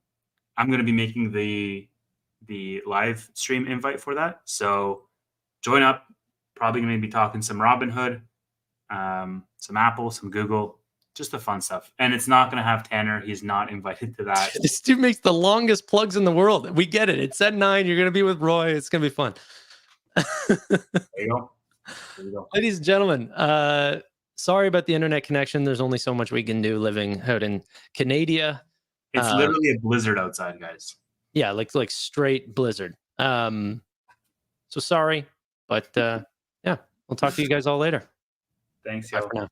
going to be making the live stream invite for that. So join up. Probably going to be talking some Robinhood, some Apple, some Google, just the fun stuff. And it's not going to have Tanner. He's not invited to that. This dude makes the longest plugs in the world. We get it. It's at 9. You're going to be with Roy. It's going to be fun. There you go. There you go. Ladies and gentlemen, sorry about the internet connection. There's only so much we can do living out in Canada. It's literally a blizzard outside, guys. Yeah, like straight blizzard. So sorry, but yeah, we'll talk to you guys all later. Thanks, Bye yo. for now.